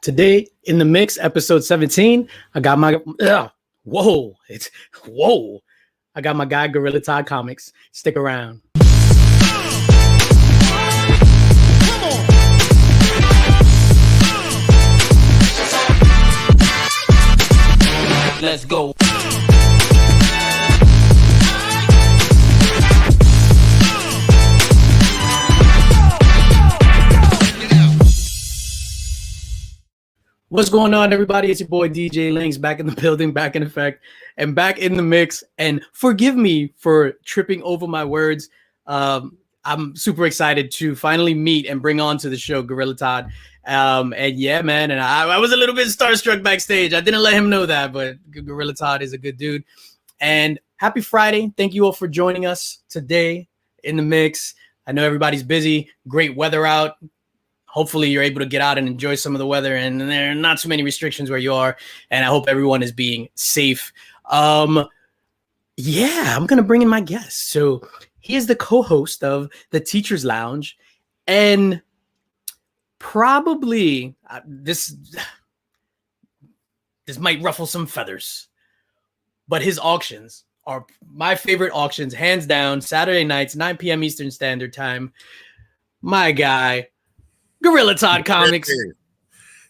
Today in the mix, episode 17. I got my whoa. I got my guy Gorilla Todd Comics. Stick around. Let's go. What's going on, everybody? It's your boy DJ Linx, back in the building, back in effect, and back in the mix. And forgive me for tripping over my words. I'm super excited to finally meet and bring on to the show Gorilla Todd. And yeah, man, and I was a little bit starstruck backstage. I didn't let him know that, but Gorilla Todd is a good dude. And happy Friday. Thank you all for joining us today in the mix. I know everybody's busy. Great weather out. Hopefully you're able to get out and enjoy some of the weather, and there are not too many restrictions where you are. And I hope everyone is being safe. Yeah, I'm going to bring in my guest. So he is the co-host of the Teacher's Lounge, and probably this might ruffle some feathers, but his auctions are my favorite auctions, hands down. Saturday nights, 9 p.m. Eastern Standard Time. My guy, Gorilla Todd Comics.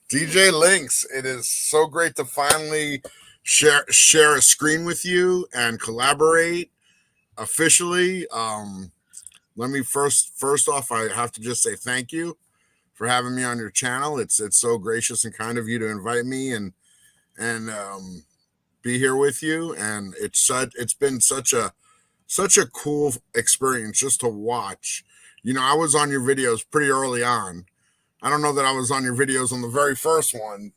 DJ Linx, it is so great to finally share a screen with you and collaborate officially. Let me first off, I have to just say thank you for having me on your channel. It's so gracious and kind of you to invite me and be here with you. And it's been such a cool experience just to watch. You know, I was on your videos pretty early on. I don't know that I was on your videos on the very first one,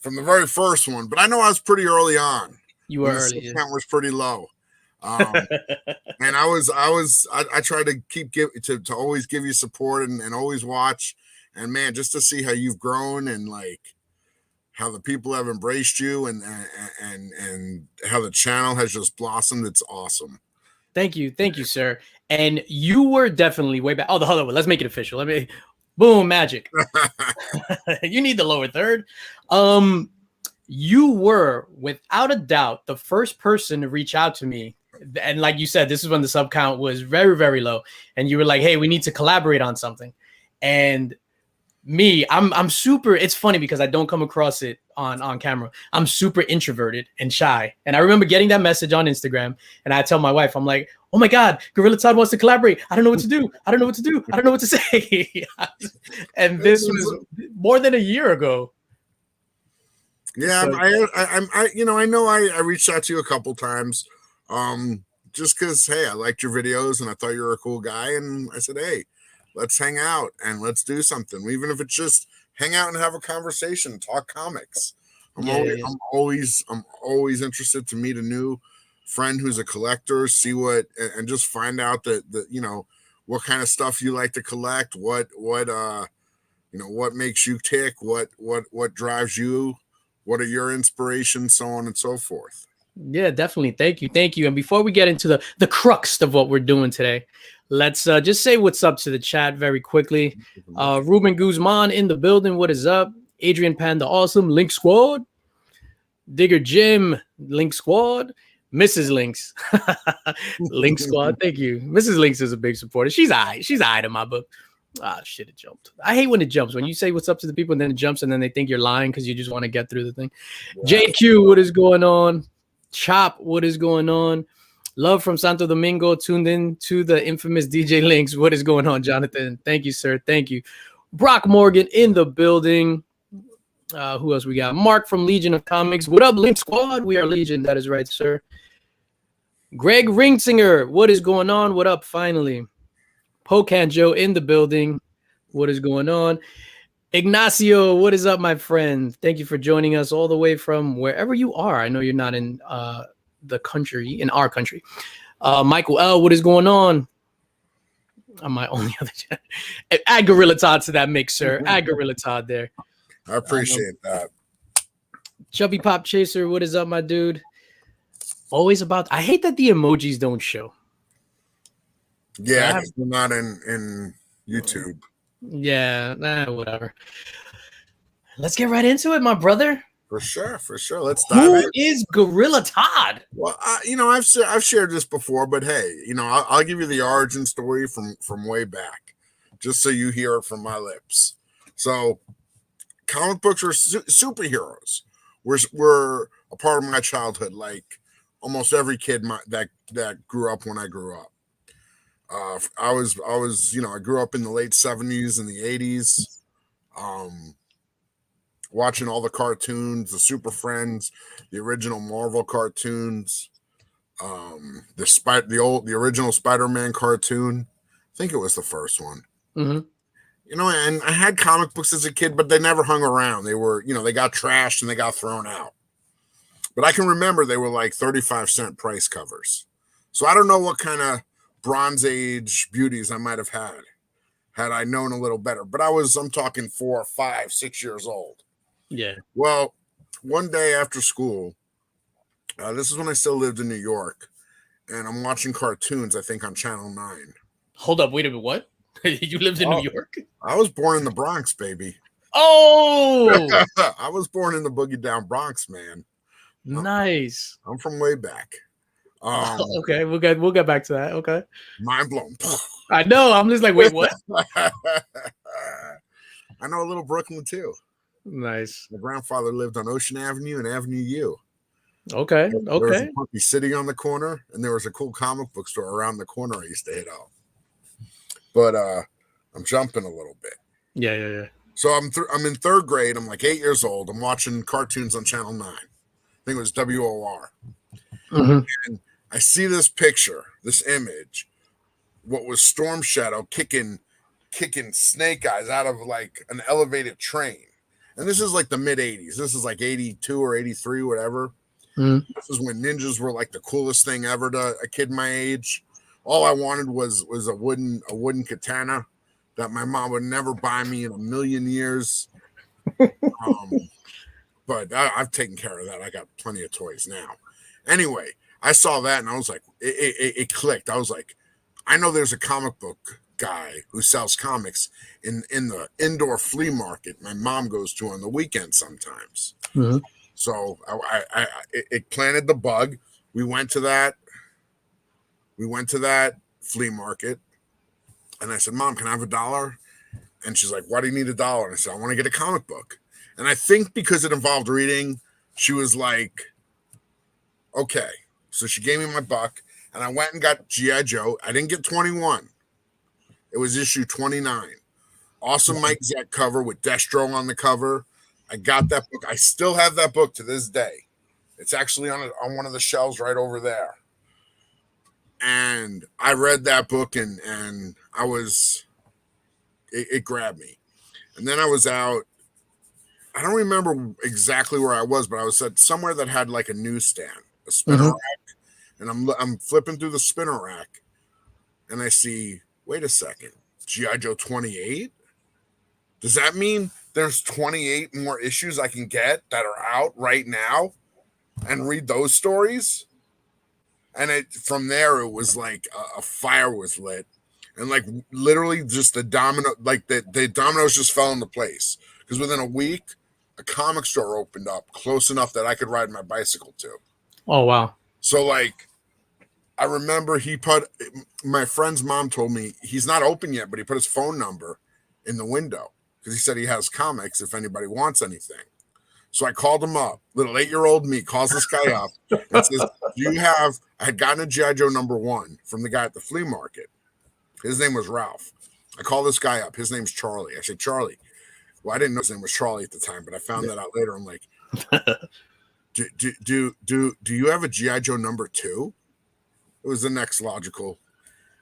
but I know I was pretty early on. You were early. The count was pretty low. And I try to to always give you support and always watch. And man, just to see how you've grown and like how the people have embraced you and how the channel has just blossomed. It's awesome. Thank you, sir. And you were definitely way back. Oh, the other one. Let's make it official. Boom, magic. You need the lower third. You were, without a doubt, the first person to reach out to me. And like you said, this is when the sub count was very, very low. And you were like, hey, we need to collaborate on something. And me, I'm super, it's funny because I don't come across it on camera. I'm super introverted and shy. And I remember getting that message on Instagram, and I tell my wife, I'm like, oh my God, Gorilla Todd wants to collaborate. I don't know what to do. I don't know what to say. And this was more than a year ago. Yeah, so, I know I reached out to you a couple times, just because, hey, I liked your videos and I thought you were a cool guy. And I said, hey, let's hang out and let's do something. Even if it's just hang out and have a conversation, talk comics. I'm always interested to meet a new friend who's a collector, see what, and just find out that you know what kind of stuff you like to collect, what makes you tick, what drives you, what are your inspirations, so on and so forth. Yeah, definitely. Thank you. And before we get into the crux of what we're doing today, let's just say what's up to the chat very quickly. Ruben Guzman in the building. What is up? Adrian Panda, awesome. Link Squad. Digger Jim, Link Squad. Mrs. Linx. Link Squad. Thank you. Mrs. Linx is a big supporter. She's all right in my book. Ah, shit, it jumped. I hate when it jumps. When you say what's up to the people and then it jumps and then they think you're lying because you just want to get through the thing. Yeah. JQ, what is going on? Chop, what is going on? Love from Santo Domingo, tuned in to the infamous DJ Linx. What is going on, Jonathan? Thank you, sir. Thank you. Brock Morgan in the building. Who else we got? Mark from Legion of Comics. What up, Link Squad? We are Legion. That is right, sir. Greg Ringsinger. What is going on? What up, finally? Pocan Joe in the building. What is going on? Ignacio, what is up, my friend? Thank you for joining us all the way from wherever you are. I know you're not in the country, in our country. Michael L., what is going on? On my only other chat. Add Gorilla Todd to that mix, sir. Add Gorilla Todd there. I appreciate that. Chubby Pop Chaser, what is up, my dude? Always about, I hate that the emojis don't show. Yeah, we're not in YouTube. Yeah, whatever. Let's get right into it, my brother. For sure. Let's dive in. Who is Gorilla Todd? Well, I've shared this before, but hey, I'll give you the origin story from way back, just so you hear it from my lips. So, comic books are superheroes. Were a part of my childhood, like almost every kid that grew up when I grew up. I grew up in the late 70s and the 80s. Watching all the cartoons, the Super Friends, the original Marvel cartoons, the original Spider-Man cartoon. I think it was the first one. Mm-hmm. And I had comic books as a kid, but they never hung around. They were, they got trashed and they got thrown out. But I can remember they were like 35-cent price covers. So I don't know what kind of Bronze Age beauties I might have had I known a little better. But I'm talking 4, 5, 6 years old. Yeah. Well, one day after school, this is when I still lived in New York, and I'm watching cartoons, I think on Channel 9. Hold up, wait a minute, what? You lived in New York? I was born in the Bronx, baby. Oh! I was born in the boogie down Bronx, man. Nice. I'm from way back. Okay, we'll get back to that. Okay. Mind blown. I know. I'm just like, wait, what? I know a little Brooklyn too. Nice. My grandfather lived on Ocean Avenue and Avenue U. Okay. There was a Punky City on the corner, and there was a cool comic book store around the corner I used to hit out. But I'm jumping a little bit. Yeah. So I'm in third grade. I'm like 8 years old. I'm watching cartoons on Channel 9. I think it was WOR. Mm-hmm. And I see this picture, this image, what was Storm Shadow kicking Snake Eyes out of like an elevated train. And this is like the mid 80s. This is like 82 or 83, whatever. Mm-hmm. This is when ninjas were like the coolest thing ever to a kid my age. All I wanted was a wooden katana that my mom would never buy me in a million years. But I've taken care of that. I got plenty of toys now. Anyway, I saw that and I was like, it clicked. I was like, I know there's a comic book guy who sells comics in the indoor flea market my mom goes to on the weekend sometimes. Mm-hmm. So it planted the bug. We went to that flea market, and I said, "Mom, can I have $1?" And she's like, "Why do you need $1?" And I said, "I want to get a comic book." And I think because it involved reading, she was like, "Okay." So she gave me my buck, and I went and got G.I. Joe. I didn't get 21. It was issue 29. Awesome Mike Zeck cover with Destro on the cover. I got that book. I still have that book to this day. It's actually on one of the shelves right over there. And I read that book and I was, it grabbed me. And then I was out. I don't remember exactly where I was, but I was at somewhere that had like a newsstand, a spinner rack. And I'm flipping through the spinner rack and I see, wait a second, G.I. Joe 28? Does that mean there's 28 more issues I can get that are out right now and read those stories? And from there, it was like a fire was lit. And like literally just the dominoes just fell into place. Because within a week, a comic store opened up close enough that I could ride my bicycle to. Oh, wow. So like, I remember my friend's mom told me he's not open yet, but he put his phone number in the window because he said he has comics if anybody wants anything. So I called him up. Little 8-year-old me calls this guy up and says, I had gotten a G.I. Joe #1 from the guy at the flea market. His name was Ralph. I call this guy up. His name's Charlie. I said, Charlie. Well, I didn't know his name was Charlie at the time, but I found that out later. I'm like, do you have a G.I. Joe #2? It was the next logical.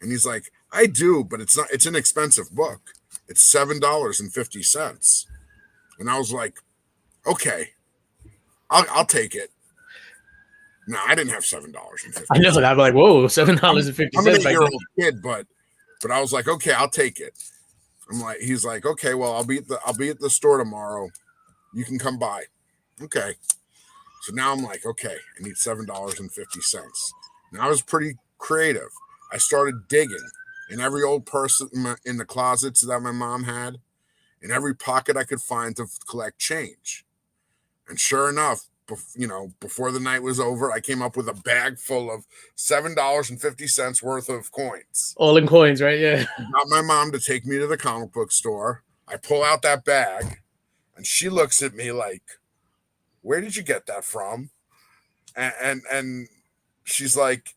And he's like, I do, but it's an expensive book. It's $7.50. And I was like, okay, I'll take it. No, I didn't have $7.50. I know that. I'm like, whoa, $7.50. I'm an 8-year-old kid, but I was like, okay, I'll take it. He's like, okay, well, I'll be at the store tomorrow. You can come by. Okay. So now I'm like, okay, I need $7.50. Now I was pretty creative. I started digging in every old purse in the closets that my mom had, in every pocket I could find to collect change. And sure enough, before the night was over, I came up with a bag full of $7.50 worth of coins. All in coins, right? Yeah. I got my mom to take me to the comic book store. I pull out that bag, and she looks at me like, "Where did you get that from?" And she's like,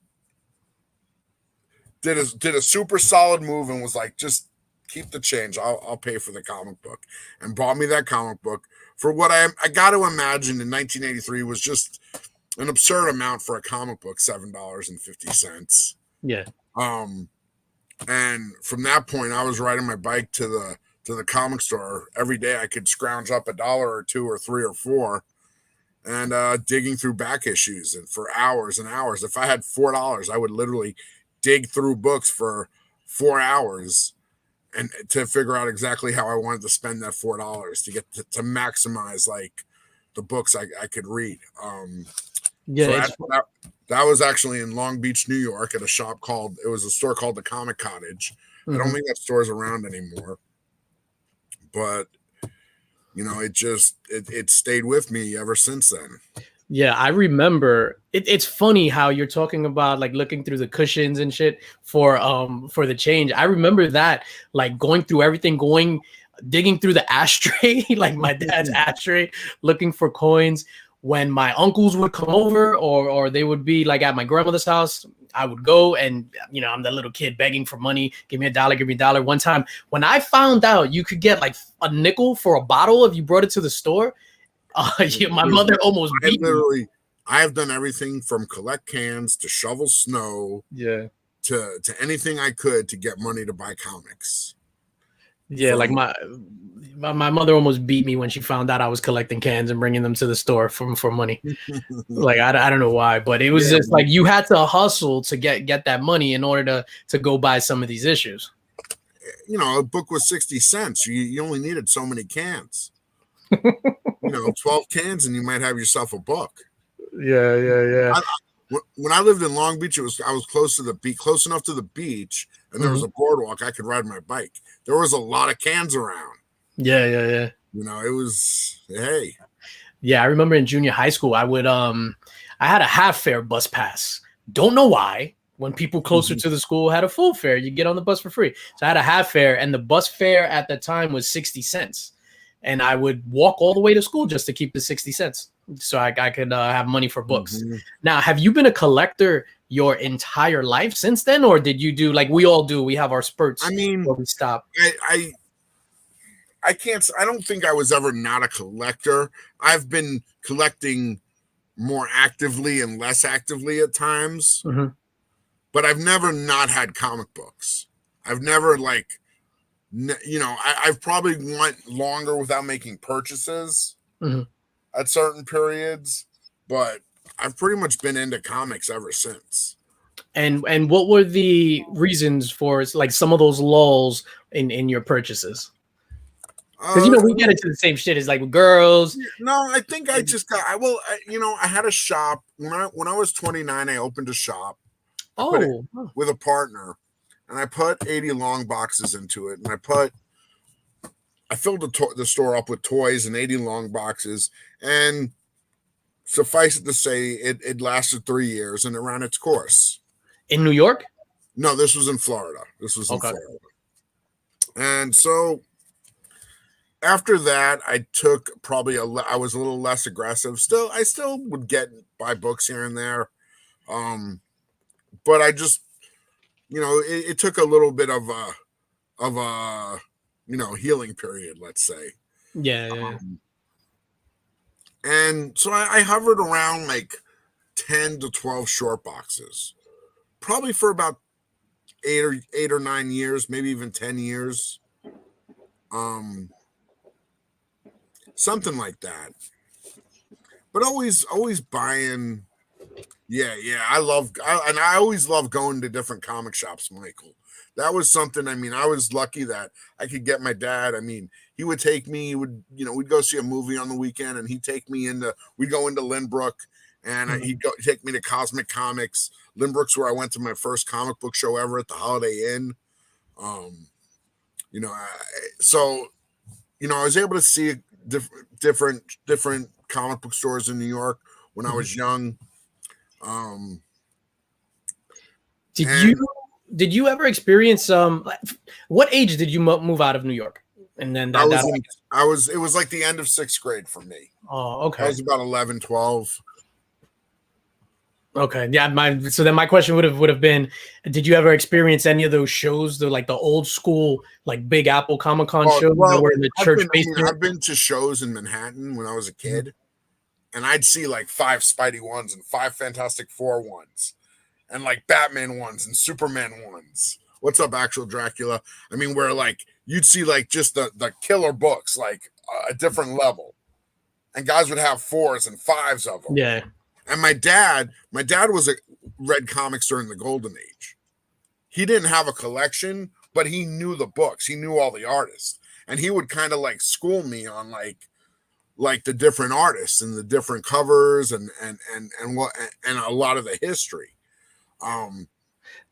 did a super solid move and was like, "Just keep the change. I'll pay for the comic book," and bought me that comic book for what I got to imagine in 1983 was just an absurd amount for a comic book, $7.50. Yeah. And from that point, I was riding my bike to the comic store every day. I could scrounge up $1 or $2 or $3 or $4, and digging through back issues and for hours and hours. If I had $4, I would literally dig through books for 4 hours and to figure out exactly how I wanted to spend that $4 to get to maximize like the books I could read. Yeah. So that was actually in Long Beach, New York, at a store called the Comic Cottage. I don't think that store's around anymore, but it stayed with me ever since then. Yeah, I remember. It's funny how you're talking about like looking through the cushions and shit for the change. I remember that, like going through everything, digging through the ashtray, like my dad's ashtray, looking for coins. When my uncles would come over or they would be like at my grandmother's house, I would go and, I'm the little kid begging for money. Give me $1, give me $1. One time when I found out you could get like a nickel for a bottle if you brought it to the store, my mother almost beat me. I have done everything from collect cans to shovel snow, to anything I could to get money to buy comics. Yeah, like my mother almost beat me when she found out I was collecting cans and bringing them to the store for money. Like I don't know why, but it was just like you had to hustle to get that money in order to go buy some of these issues. A book was 60 cents. You only needed so many cans. 12 cans and you might have yourself a book. Yeah. When I lived in Long Beach, I was close enough to the beach, and there was a boardwalk I could ride my bike. There was a lot of cans around. Yeah. It was, hey. Yeah, I remember in junior high school, I had a half fare bus pass. Don't know why. When people closer to the school had a full fare, you get on the bus for free. So I had a half fare, and the bus fare at the time was 60 cents. And I would walk all the way to school just to keep the 60 cents so I could have money for books. Now, have you been a collector your entire life since then? Or did you do like we all do? We have our spurts. I mean, where we stop. I don't think I was ever not a collector. I've been collecting more actively and less actively at times, but I've never not had comic books. I've never I've probably went longer without making purchases at certain periods, but I've pretty much been into comics ever since. And what were the reasons for like some of those lulls in your purchases? Because we get into the same shit as like with girls. No, I think I just got. I had a shop when I was 29. I opened a shop. With a partner. And I put 80 long boxes into it, and I filled the store up with toys and 80 long boxes, and suffice it to say, it lasted 3 years, and it ran its course. In New York? No, this was in Florida. In Florida. And so after that, I took I was a little less aggressive. I still would buy books here and there, but I just. It took a little bit of a healing period, let's say. Yeah. And so I hovered around like 10 to 12 short boxes, probably for about 8 or 9 years, maybe even 10 years. Something like that. But always buying. Yeah. I always love going to different comic shops, Michael. That was something. I mean, I was lucky that I could get my dad. I mean, he would take me. We'd go see a movie on the weekend, and he'd take me we'd go into Lynbrook, and he'd take me to Cosmic Comics. Lynbrook's where I went to my first comic book show ever at the Holiday Inn. So I was able to see different comic book stores in New York when I was young. Did you ever experience what age did you move out of New York? And then it was like the end of 6th grade for me. Oh, okay. I was about 11, 12. Okay. Yeah, so then my question would have been, did you ever experience any of those shows, the old school like Big Apple Comic Con shows that were in the church basement? I've been to shows in Manhattan when I was a kid, and I'd see like 5 Spidey ones and 5 Fantastic Four ones, and like Batman ones and Superman ones. What's up, Actual Dracula? I mean, where like you'd see like just the killer books, like a different level, and guys would have 4s and 5s of them. Yeah. And my dad read comics during the Golden Age. He didn't have a collection, but he knew the books. He knew all the artists, and he would kind of like school me on like the different artists and the different covers and a lot of the history.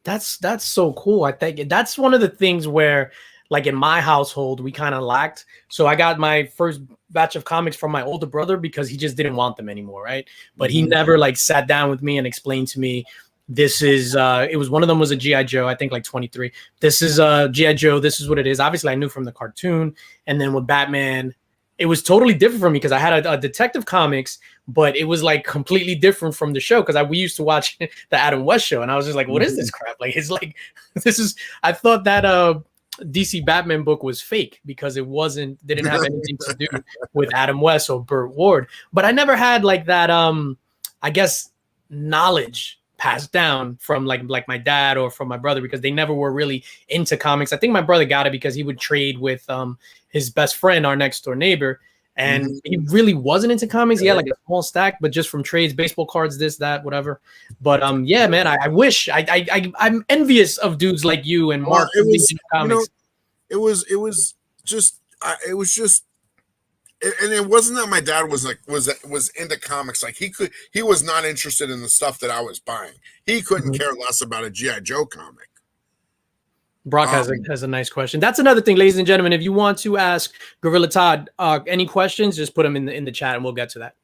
That's so cool. I think that's one of the things where, like in my household, we kind of lacked. So I got my first batch of comics from my older brother because he just didn't want them anymore, right? But he never like sat down with me and explained to me, this is it was one of them was a G.I. Joe, I think like 23. This is G.I. Joe, this is what it is. Obviously I knew from the cartoon, and then with Batman it was totally different for me because I had a Detective Comics, but it was like completely different from the show because we used to watch the Adam West show, and I was just like, what is this crap? Like, it's like, I thought that DC Batman book was fake because didn't have anything to do with Adam West or Burt Ward. But I never had like that, I guess, knowledge passed down from like my dad or from my brother because they never were really into comics. I think my brother got it because he would trade with his best friend, our next door neighbor, and he really wasn't into comics. He had like a small stack, but just from trades, baseball cards, this, that, whatever. But yeah, man, I wish I'm envious of dudes like you and Mark. It was just, and it wasn't that my dad was into comics. Like he was not interested in the stuff that I was buying. He couldn't care less about a G.I. Joe comic. Brock has a nice question. That's another thing, ladies and gentlemen. If you want to ask Gorilla Todd any questions, just put them in the chat and we'll get to that.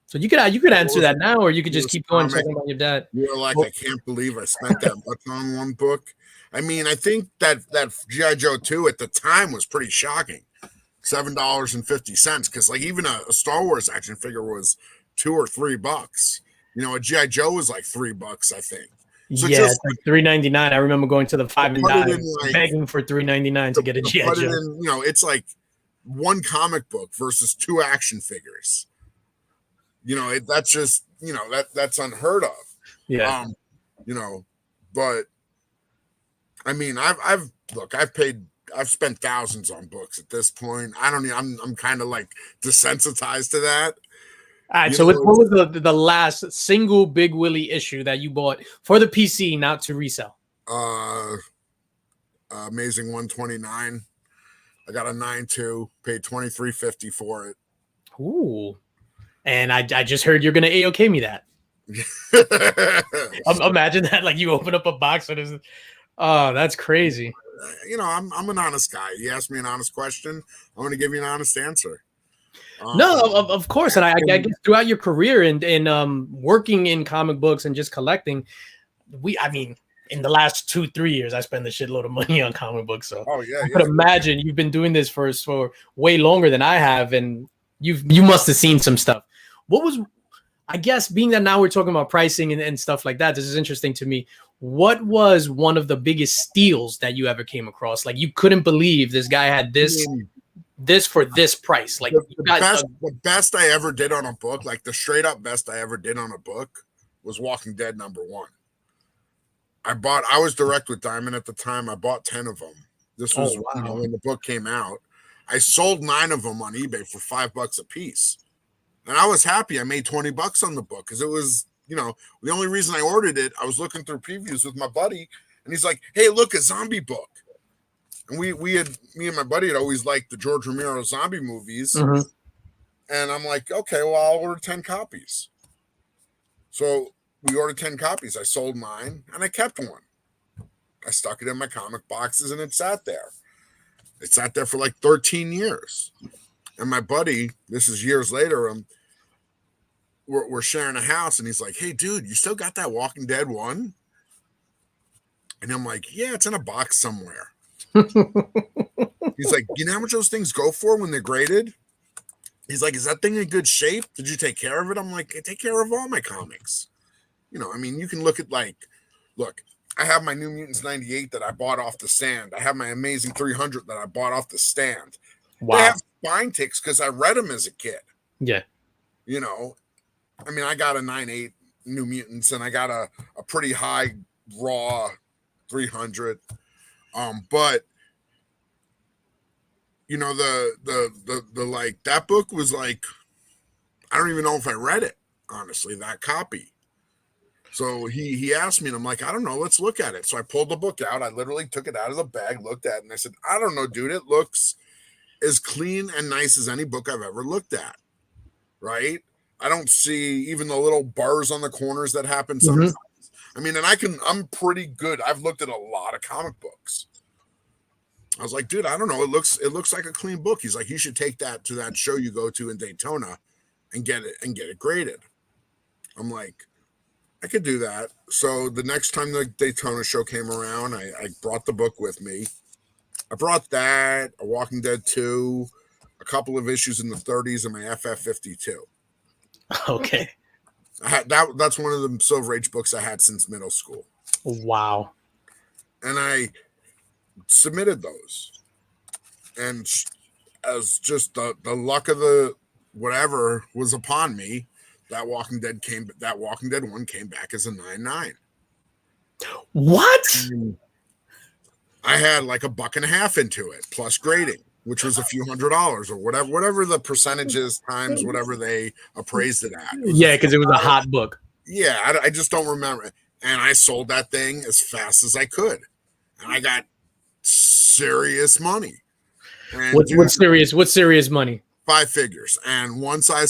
So you could answer that now, or you could just keep going talking about your dad. You're like, I can't believe I spent that much on one book. I mean, I think that G.I. Joe 2 at the time was pretty shocking. $7.50, because like even a Star Wars action figure was $2 or $3. A G.I. Joe was like $3, I think. So yeah, it's like $3.99. I remember going to the 5 and Dime begging for $3.99 to get a G.I. Joe. It's like one comic book versus 2 action figures. That's just that's unheard of. Yeah. But I mean, I've spent thousands on books at this point. I'm kind of like desensitized to that. All right. So what was the last single Big Willie issue that you bought for the PC, not to resell? Amazing 129. I got a 9.2, paid $23.50 for it. Ooh. And I just heard you're gonna AOK me that. Imagine that, like you open up a box and there's, oh, that's crazy. I'm an honest guy. You ask me an honest question, I'm gonna give you an honest answer. No, of course, and I guess throughout your career and working in comic books and just collecting, in the last 2-3 years, I spend a shitload of money on comic books. So I could imagine you've been doing this for way longer than I have, and you must have seen some stuff. What was, I guess, being that now we're talking about pricing and stuff like that, this is interesting to me. What was one of the biggest steals that you ever came across? Like you couldn't believe this guy had this for this price. Like the best I ever did on a book, like the straight up best I ever did on a book, was Walking Dead #1. I was direct with Diamond at the time. I bought 10 of them. This was when the book came out. I sold 9 of them on eBay for $5 a piece. And I was happy. I made $20 on the book because it was, the only reason I ordered it, I was looking through previews with my buddy, and he's like, "Hey, look, a zombie book." And me and my buddy had always liked the George Romero zombie movies. And I'm like, okay, well, I'll order 10 copies. So we ordered 10 copies. I sold mine and I kept one. I stuck it in my comic boxes and it sat there. It sat there for like 13 years. And my buddy, this is years later, we're sharing a house, and he's like, "Hey, dude, you still got that Walking Dead one?" And I'm like, "Yeah, it's in a box somewhere." He's like, "You know how much those things go for when they're graded?" He's like, "Is that thing in good shape? Did you take care of it?" I'm like, "I take care of all my comics." You know, I mean, you can look, I have my New Mutants 98 that I bought off the stand. I have my Amazing 300 that I bought off the stand. Wow. They have spine ticks because I read them as a kid. Yeah. You know, I mean, I got a 9.8 New Mutants, and I got a pretty high raw 300. But you know, the like, that book was like, I don't even know if I read it, honestly, that copy. So he asked me, and I'm like, "I don't know, let's look at it." So I pulled the book out. I literally took it out of the bag, looked at it, and I said, "I don't know, dude, it looks as clean and nice as any book I've ever looked at." Right? I don't see even the little bars on the corners that happen sometimes. I mean, and I'm pretty good. I've looked at a lot of comic books. I was like, "Dude, I don't know. It looks like a clean book." He's like, "You should take that to that show you go to in Daytona and get it graded." I'm like, "I could do that." So the next time the Daytona show came around, I brought the book with me. I brought that, a Walking Dead 2, a couple of issues in the 30s, and my FF52. Okay. I had that's one of the Silver Age books I had since middle school. Wow. And I submitted those. And as just the luck of the whatever was upon me, that Walking Dead one came back as a 9.9. What? I had like $1.50 into it plus grading, which was a few $100s or whatever the percentages times whatever they appraised it at. Yeah, because it was a hot book. Yeah, I just don't remember. And I sold that thing as fast as I could, and I got serious money. And what's serious money? 5 figures. And once I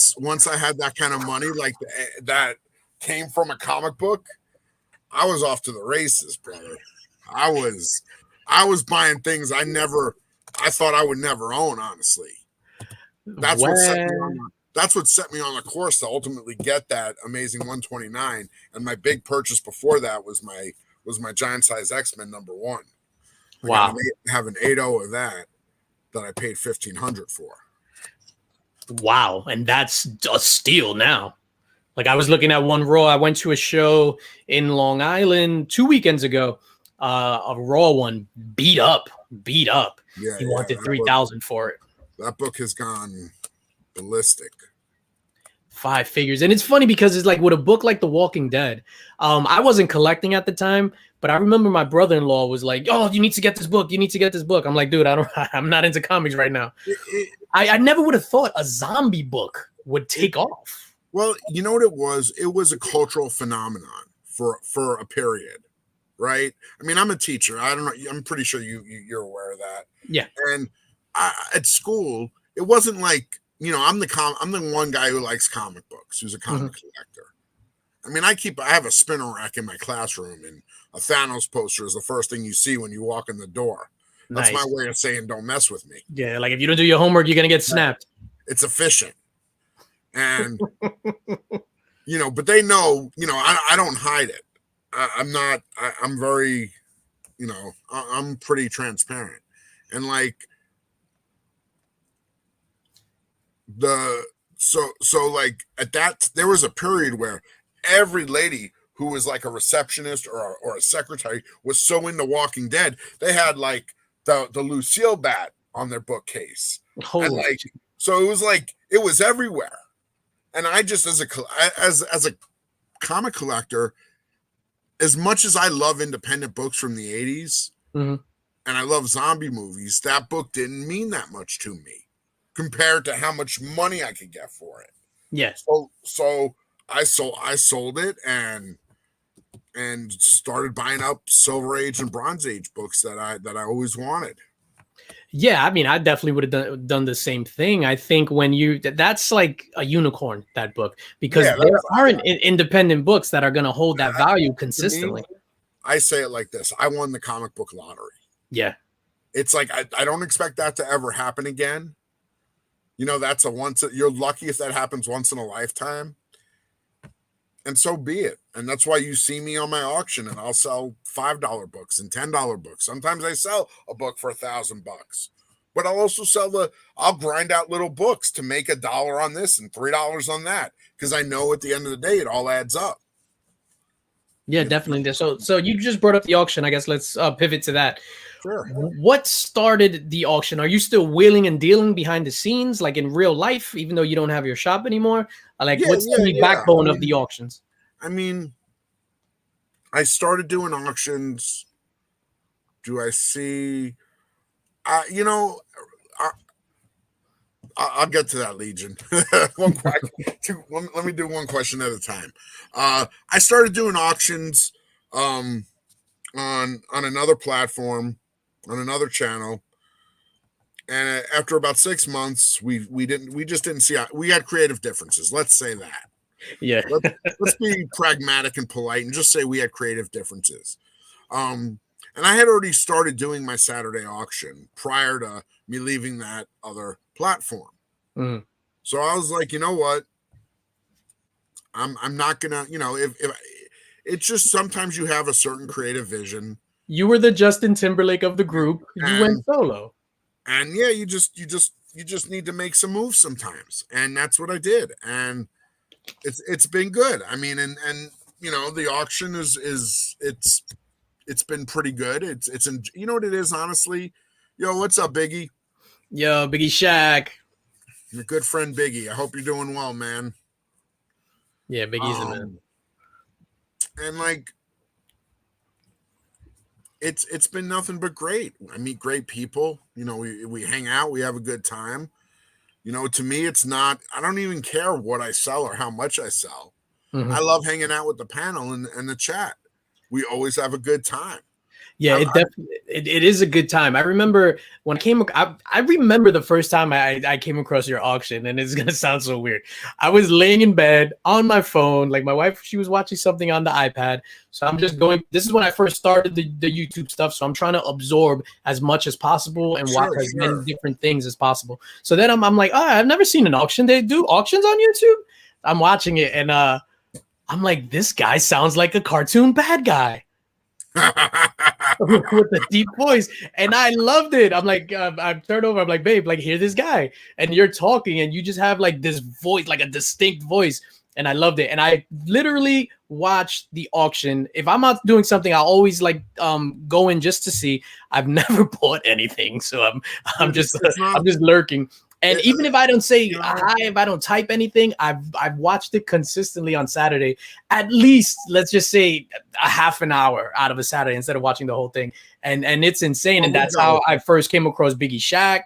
had that kind of money, like that came from a comic book, I was off to the races, brother. I was buying things I thought I would never own, honestly. That's what set me on the course to ultimately get that Amazing 129. And my big purchase before that was my giant size X-Men #1. Wow. I have an 8.0 of that I paid $1,500 for. Wow, and that's a steal now. Like, I was looking at one Raw. I went to a show in Long Island 2 weekends ago. A Raw one, beat up. Yeah, he wanted $3,000 for it. That book has gone ballistic. 5 figures. And it's funny because it's like with a book like The Walking Dead, I wasn't collecting at the time, but I remember my brother-in-law was like, "Oh, you need to get this book. You need to get this book." I'm like, "Dude, I'm not into comics right now." I never would have thought a zombie book would take off. Well, you know what it was? It was a cultural phenomenon for a period, right? I mean, I'm a teacher. I don't know. I'm pretty sure you're aware of that. Yeah. And at school, it wasn't like, you know, I'm the one guy who likes comic books, who's a comic collector. I mean, I have a spinner rack in my classroom, and a Thanos poster is the first thing you see when you walk in the door. That's my way of saying, "Don't mess with me." Yeah, like if you don't do your homework, you're gonna get snapped. It's efficient, and you know. But they know, you know, I don't hide it. I'm very, you know, I'm pretty transparent, and like so like at that, there was a period where every lady who was like a receptionist or a secretary was so into Walking Dead, they had like the Lucille bat on their bookcase. And like, so it was like, it was everywhere. And I just, as a comic collector, as much as I love independent books from the 80s, and I love zombie movies, that book didn't mean that much to me compared to how much money I could get for it. Yeah. So I sold it and started buying up Silver Age and Bronze Age books that I always wanted. Yeah, I mean, I definitely would have done the same thing. I think that's like a unicorn, that book, because there aren't independent books that are going to hold that value consistently. I say it like this: I won the comic book lottery. Yeah, it's like I don't expect that to ever happen again. You know, that's a once. You're lucky if that happens once in a lifetime, and so be it. And that's why you see me on my auction, and I'll sell $5 books and $10 books. Sometimes I sell a book for $1,000, but I'll also I'll grind out little books to make $1 on this and $3 on that, because I know at the end of the day it all adds up. Yeah, definitely. So you just brought up the auction. I guess let's pivot to that. Sure. What started the auction? Are you still wheeling and dealing behind the scenes, like in real life, even though you don't have your shop anymore? Like, what's the backbone of the auctions? I mean, I started doing auctions. Do I see? You know, I'll get to that, Legion. Let me do one question at a time. I started doing auctions on another platform, on another channel, and after about 6 months, we just didn't see. We had creative differences. Let's say that. Yeah. Let's be pragmatic and polite and just say we had creative differences. And I had already started doing my Saturday auction prior to me leaving that other platform. Mm. So I was like, you know what? I'm not gonna, if it's just sometimes you have a certain creative vision. You were the Justin Timberlake of the group. You went solo. And yeah, you just need to make some moves sometimes. And that's what I did. And it's been good. I mean, and the auction it's been pretty good. It's you know what it is, honestly. Yo, what's up, Biggie? Yo, Biggie Shaq. Your good friend Biggie. I hope you're doing well, man. Yeah, Biggie's the man. And like, it's been nothing but great. I meet great people. You know, we hang out, we have a good time. You know, to me, it's not. I don't even care what I sell or how much I sell. Mm-hmm. I love hanging out with the panel and the chat. We always have a good time. Yeah, it is a good time. I remember when I remember the first time I came across your auction, and it's gonna sound so weird. I was laying in bed on my phone, like my wife, she was watching something on the iPad. So I'm just going. This is when I first started the YouTube stuff. So I'm trying to absorb as much as possible and watch as many different things as possible. So then I'm like, oh, I've never seen an auction. They do auctions on YouTube. I'm watching it, and I'm like, this guy sounds like a cartoon bad guy. With the deep voice, and I loved it. I'm like, I turned over. I'm like, babe, like, hear this guy, and you're talking, and you just have like this voice, like a distinct voice, and I loved it. And I literally watched the auction. If I'm out doing something, I always like go in just to see. I've never bought anything, so I'm just lurking. And even if I don't say hi, if I don't type anything, I've watched it consistently on Saturday. At least, let's just say, a half an hour out of a Saturday instead of watching the whole thing. And it's insane. And that's how I first came across Biggie Shaq.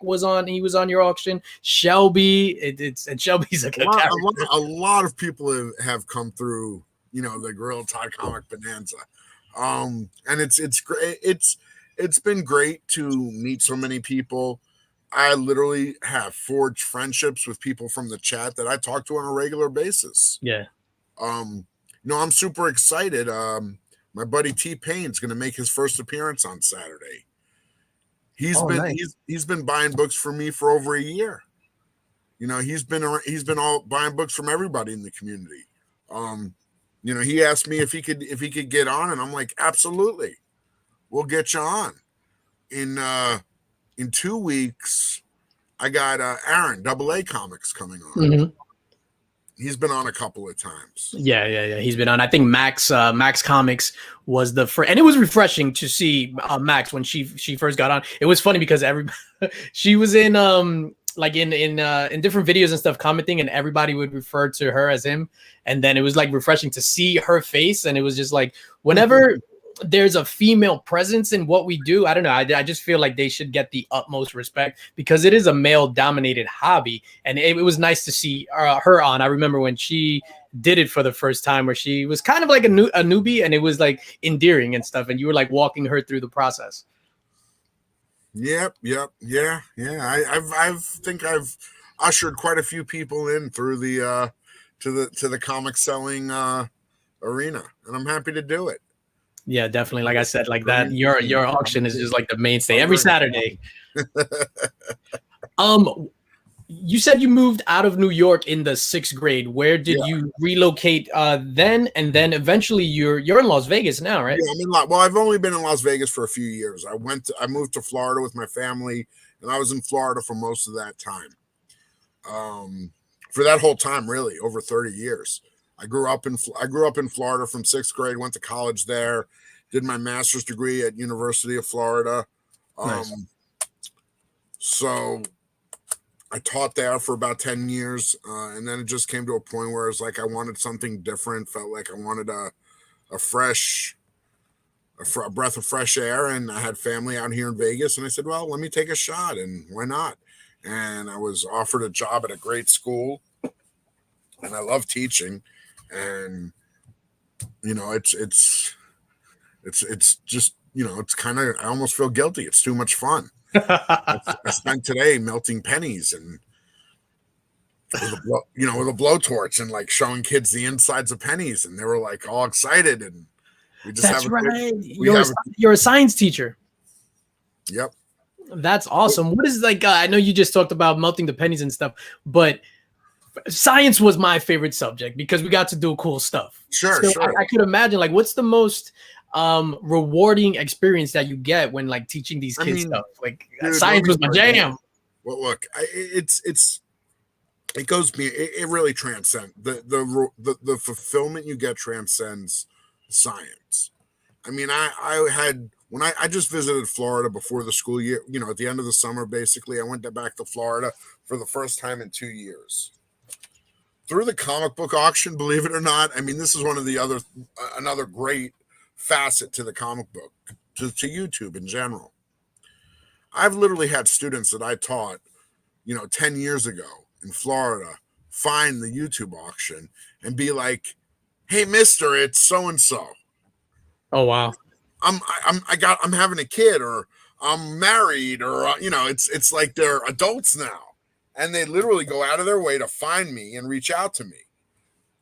He was on your auction. Shelby, and Shelby's a good character. A lot of people have come through, the Gorilla Todd Comic Bonanza. And it's great. It's been great to meet so many people. I literally have forged friendships with people from the chat that I talk to on a regular basis. Yeah. I'm super excited. My buddy T-Pain's going to make his first appearance on Saturday. He's been buying books for me for over a year. He's been all buying books from everybody in the community. He asked me if he could get on, and I'm like, absolutely, we'll get you on. In 2 weeks, I got Aaron, AA Comics, coming on. Mm-hmm. He's been on a couple of times. Yeah. He's been on. I think Max Comics was the first, and it was refreshing to see Max when she first got on. It was funny because she was in like in different videos and stuff commenting, and everybody would refer to her as him. And then it was like refreshing to see her face, and it was just like whenever there's a female presence in what we do, I don't know, I just feel like they should get the utmost respect because it is a male dominated hobby. And it was nice to see her on. I remember when she did it for the first time, where she was kind of like a newbie, and it was like endearing and stuff, and you were like walking her through the process. Yeah. I think I've ushered quite a few people in through the to the comic selling arena, and I'm happy to do it. Yeah, definitely. Like I said, like that, your auction is just like the mainstay every Saturday. You said you moved out of New York in the 6th grade. Where did you relocate then? And then eventually you're in Las Vegas now, right? Yeah, well, I've only been in Las Vegas for a few years. I moved to Florida with my family, and I was in Florida for most of that time. For that whole time, really, over 30 years. I grew up in Florida from 6th grade, went to college there, did my master's degree at University of Florida. Nice. So I taught there for about 10 years, and then it just came to a point where it's like I wanted something different, felt like I wanted a breath of fresh air, and I had family out here in Vegas, and I said, well, let me take a shot, and why not? And I was offered a job at a great school, and I love teaching, and it's just it's kind of, I almost feel guilty. It's too much fun. I spent today melting pennies and with a blowtorch and like showing kids the insides of pennies, and they were like all excited. And we just That's right. You're a science teacher. Yep. That's awesome. What is like? I know you just talked about melting the pennies and stuff, but science was my favorite subject because we got to do cool stuff. Sure. I could imagine, like, what's the most rewarding experience that you get when like teaching these kids stuff? Like, dude, science was my jam. Well, look, it really transcends the fulfillment you get transcends science. I mean, I just visited Florida before the school year, at the end of the summer, basically. I went back to Florida for the first time in 2 years. Through the comic book auction, believe it or not, I mean, this is one of the another great facet to the comic book, to YouTube in general. I've literally had students that I taught, 10 years ago in Florida, find the YouTube auction and be like, hey, mister, it's so-and-so. Oh, wow. I'm having a kid, or I'm married, or it's like they're adults now, and they literally go out of their way to find me and reach out to me.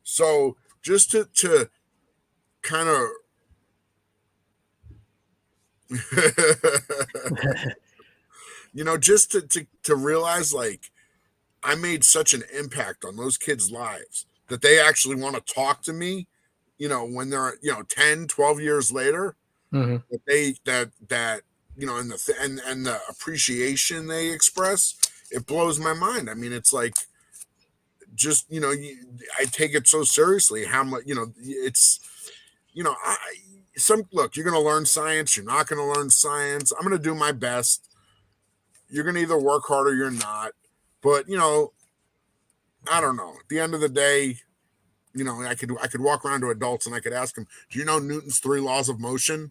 So just to kind of just to realize, like, I made such an impact on those kids' lives that they actually want to talk to me, when they're 10, 12 years later. Mm-hmm. that and the appreciation they express, it blows my mind. I mean, it's like, just I take it so seriously how much it's look, you're going to learn science, you're not going to learn science. I'm going to do my best. You're going to either work hard or you're not, but I don't know, at the end of the day, I could walk around to adults and I could ask them, do you know Newton's 3 laws of motion?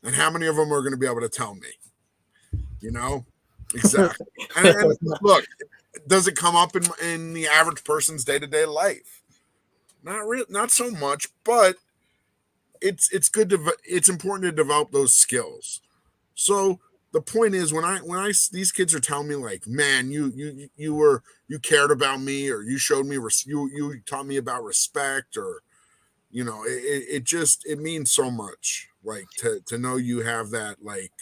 And how many of them are going to be able to tell me? Exactly. and look, does it come up in the average person's day-to-day life? Not so much, but it's good it's important to develop those skills. So the point is, when these kids are telling me, like, man, you cared about me, or you showed me you taught me about respect, or it means so much, like, to know you have that, like,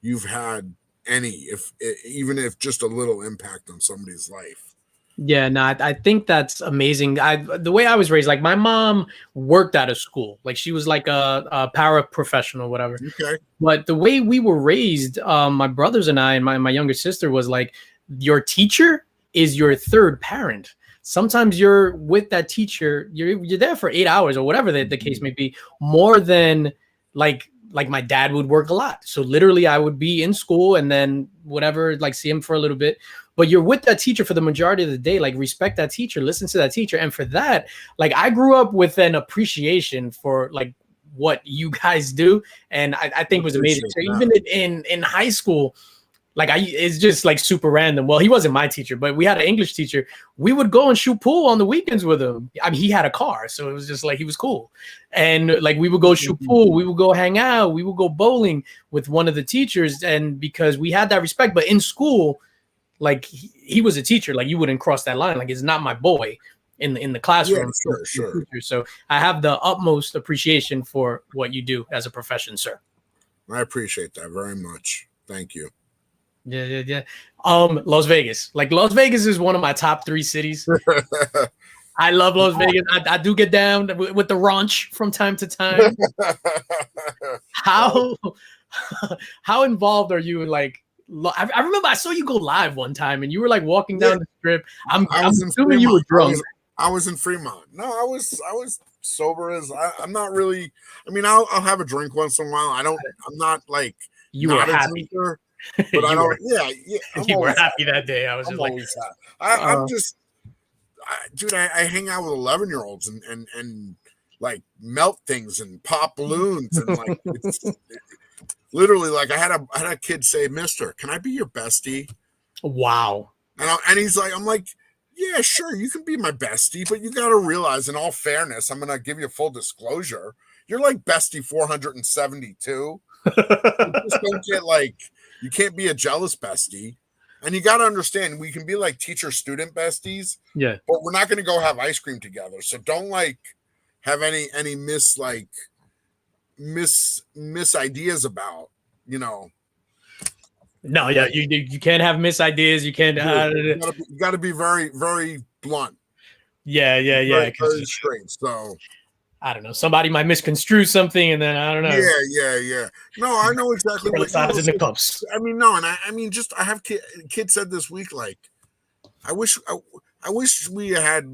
you've had even if just a little impact on somebody's life. Yeah, no, I think that's amazing. The way I was raised, like, my mom worked at a school, like she was like a paraprofessional, whatever. Okay. But the way we were raised, my brothers and I and my younger sister, was like, your teacher is your third parent. Sometimes you're with that teacher, you're there for 8 hours or whatever the case may be, more than like my dad would work a lot. So literally I would be in school and then whatever, like, see him for a little bit, but you're with that teacher for the majority of the day. Like, respect that teacher, listen to that teacher. And for that, like, I grew up with an appreciation for like what you guys do. And I think it was amazing. So even in high school, like, it's just like super random. Well, he wasn't my teacher, but we had an English teacher. We would go and shoot pool on the weekends with him. I mean, he had a car, so it was just like, he was cool. And like, we would go shoot pool, we would go hang out, we would go bowling with one of the teachers. And because we had that respect, but in school, like, he was a teacher, like, you wouldn't cross that line. Like, it's not my boy. in the classroom. Yeah, sure. So I have the utmost appreciation for what you do as a profession, sir. I appreciate that very much. Thank you. Yeah. Las Vegas. Like Las Vegas is one of my top 3 cities. I love Las Vegas. I do get down with the raunch from time to time. How involved are you in like? I remember I saw you go live one time, and you were like walking down the strip. I'm assuming you were drunk. I was in Fremont. No, I was sober as I'm not really. I mean, I'll have a drink once in a while. I'm not like you were happy. Drinker, but I don't. Yeah. You were happy that day. I was just like, I'm just. Dude, I hang out with 11-year-olds and like melt things and pop balloons and like it's literally like I had a kid say, "Mister, can I be your bestie?" Wow. And he's like, I'm like, yeah, sure, you can be my bestie, but you got to realize, in all fairness, I'm gonna give you full disclosure. You're like bestie 472. You just don't get like, you can't be a jealous bestie. And you got to understand, we can be like teacher-student besties, yeah, but we're not going to go have ice cream together. So don't like have any miss ideas about, you know. No, yeah, you can't have miss ideas. You can't. You got to be very, very blunt. Yeah. Very straight. So I don't know. Somebody might misconstrue something, and then I don't know. Yeah. No, I know exactly what sides in the cups. I mean, no, and I mean, just I have kids said this week, like, I wish we had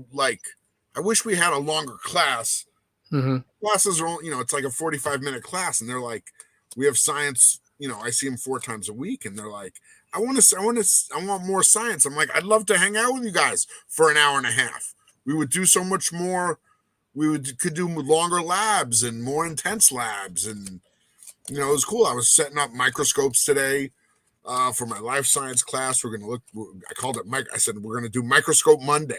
a longer class. Mm-hmm. Classes are, it's like a 45-minute class, and they're like, we have science. I see them 4 times a week, and they're like, I want more science. I'm like, I'd love to hang out with you guys for an hour and a half. We would do so much more. Could do longer labs and more intense labs, and it was cool. I was setting up microscopes today for my life science class. We're gonna look. I called it. I said we're gonna do Microscope Monday.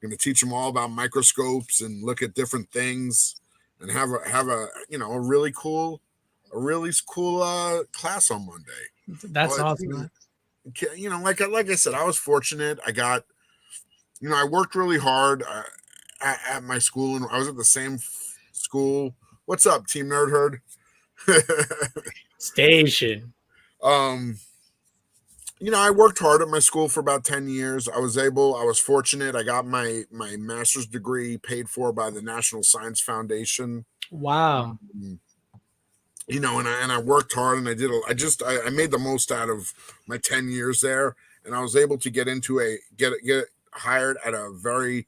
We're gonna teach them all about microscopes and look at different things, and have a really cool class on Monday. That's awesome. Like I said, I was fortunate. I got, I worked really hard. At my school, and I was at the same school. What's up, Team Nerd Herd? Station. I worked hard at my school for about 10 years. I was fortunate. I got my master's degree paid for by the National Science Foundation. Wow. And I worked hard, and I made the most out of my 10 years there, and I was able to get hired at a very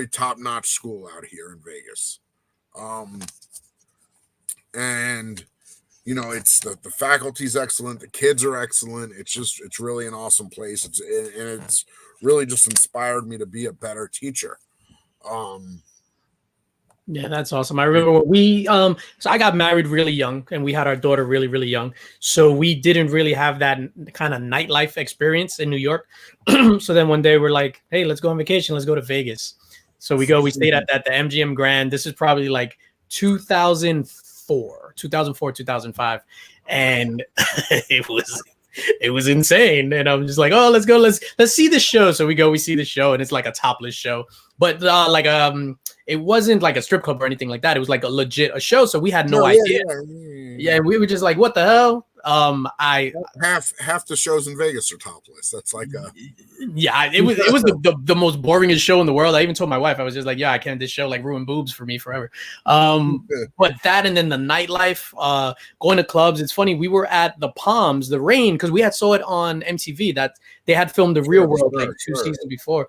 top-notch school out here in Vegas. And it's the faculty's excellent, the kids are excellent. It's really an awesome place. It's really just inspired me to be a better teacher. Yeah, that's awesome. I remember when we so I got married really young, and we had our daughter really, really young. So we didn't really have that kind of nightlife experience in New York. So then one day we're like, hey, let's go on vacation. Let's go to Vegas. So we stayed at the MGM Grand. This is probably like 2004, 2005. And it was insane. And I'm just like, oh, let's go. Let's see the show. So we see the show, and it's like a topless show. But it wasn't like a strip club or anything like that. It was like a show. So we had no idea. Yeah, and we were just like, what the hell? Half the shows in Vegas are topless. That's like it was the most boringest show in the world. I even told my wife, I was just like, yeah, I can't, this show like ruined boobs for me forever. But that, and then the nightlife, going to clubs. It's funny, we were at the Palms, the Rain, because we saw it on MTV that they had filmed The Real World like 2 seasons before.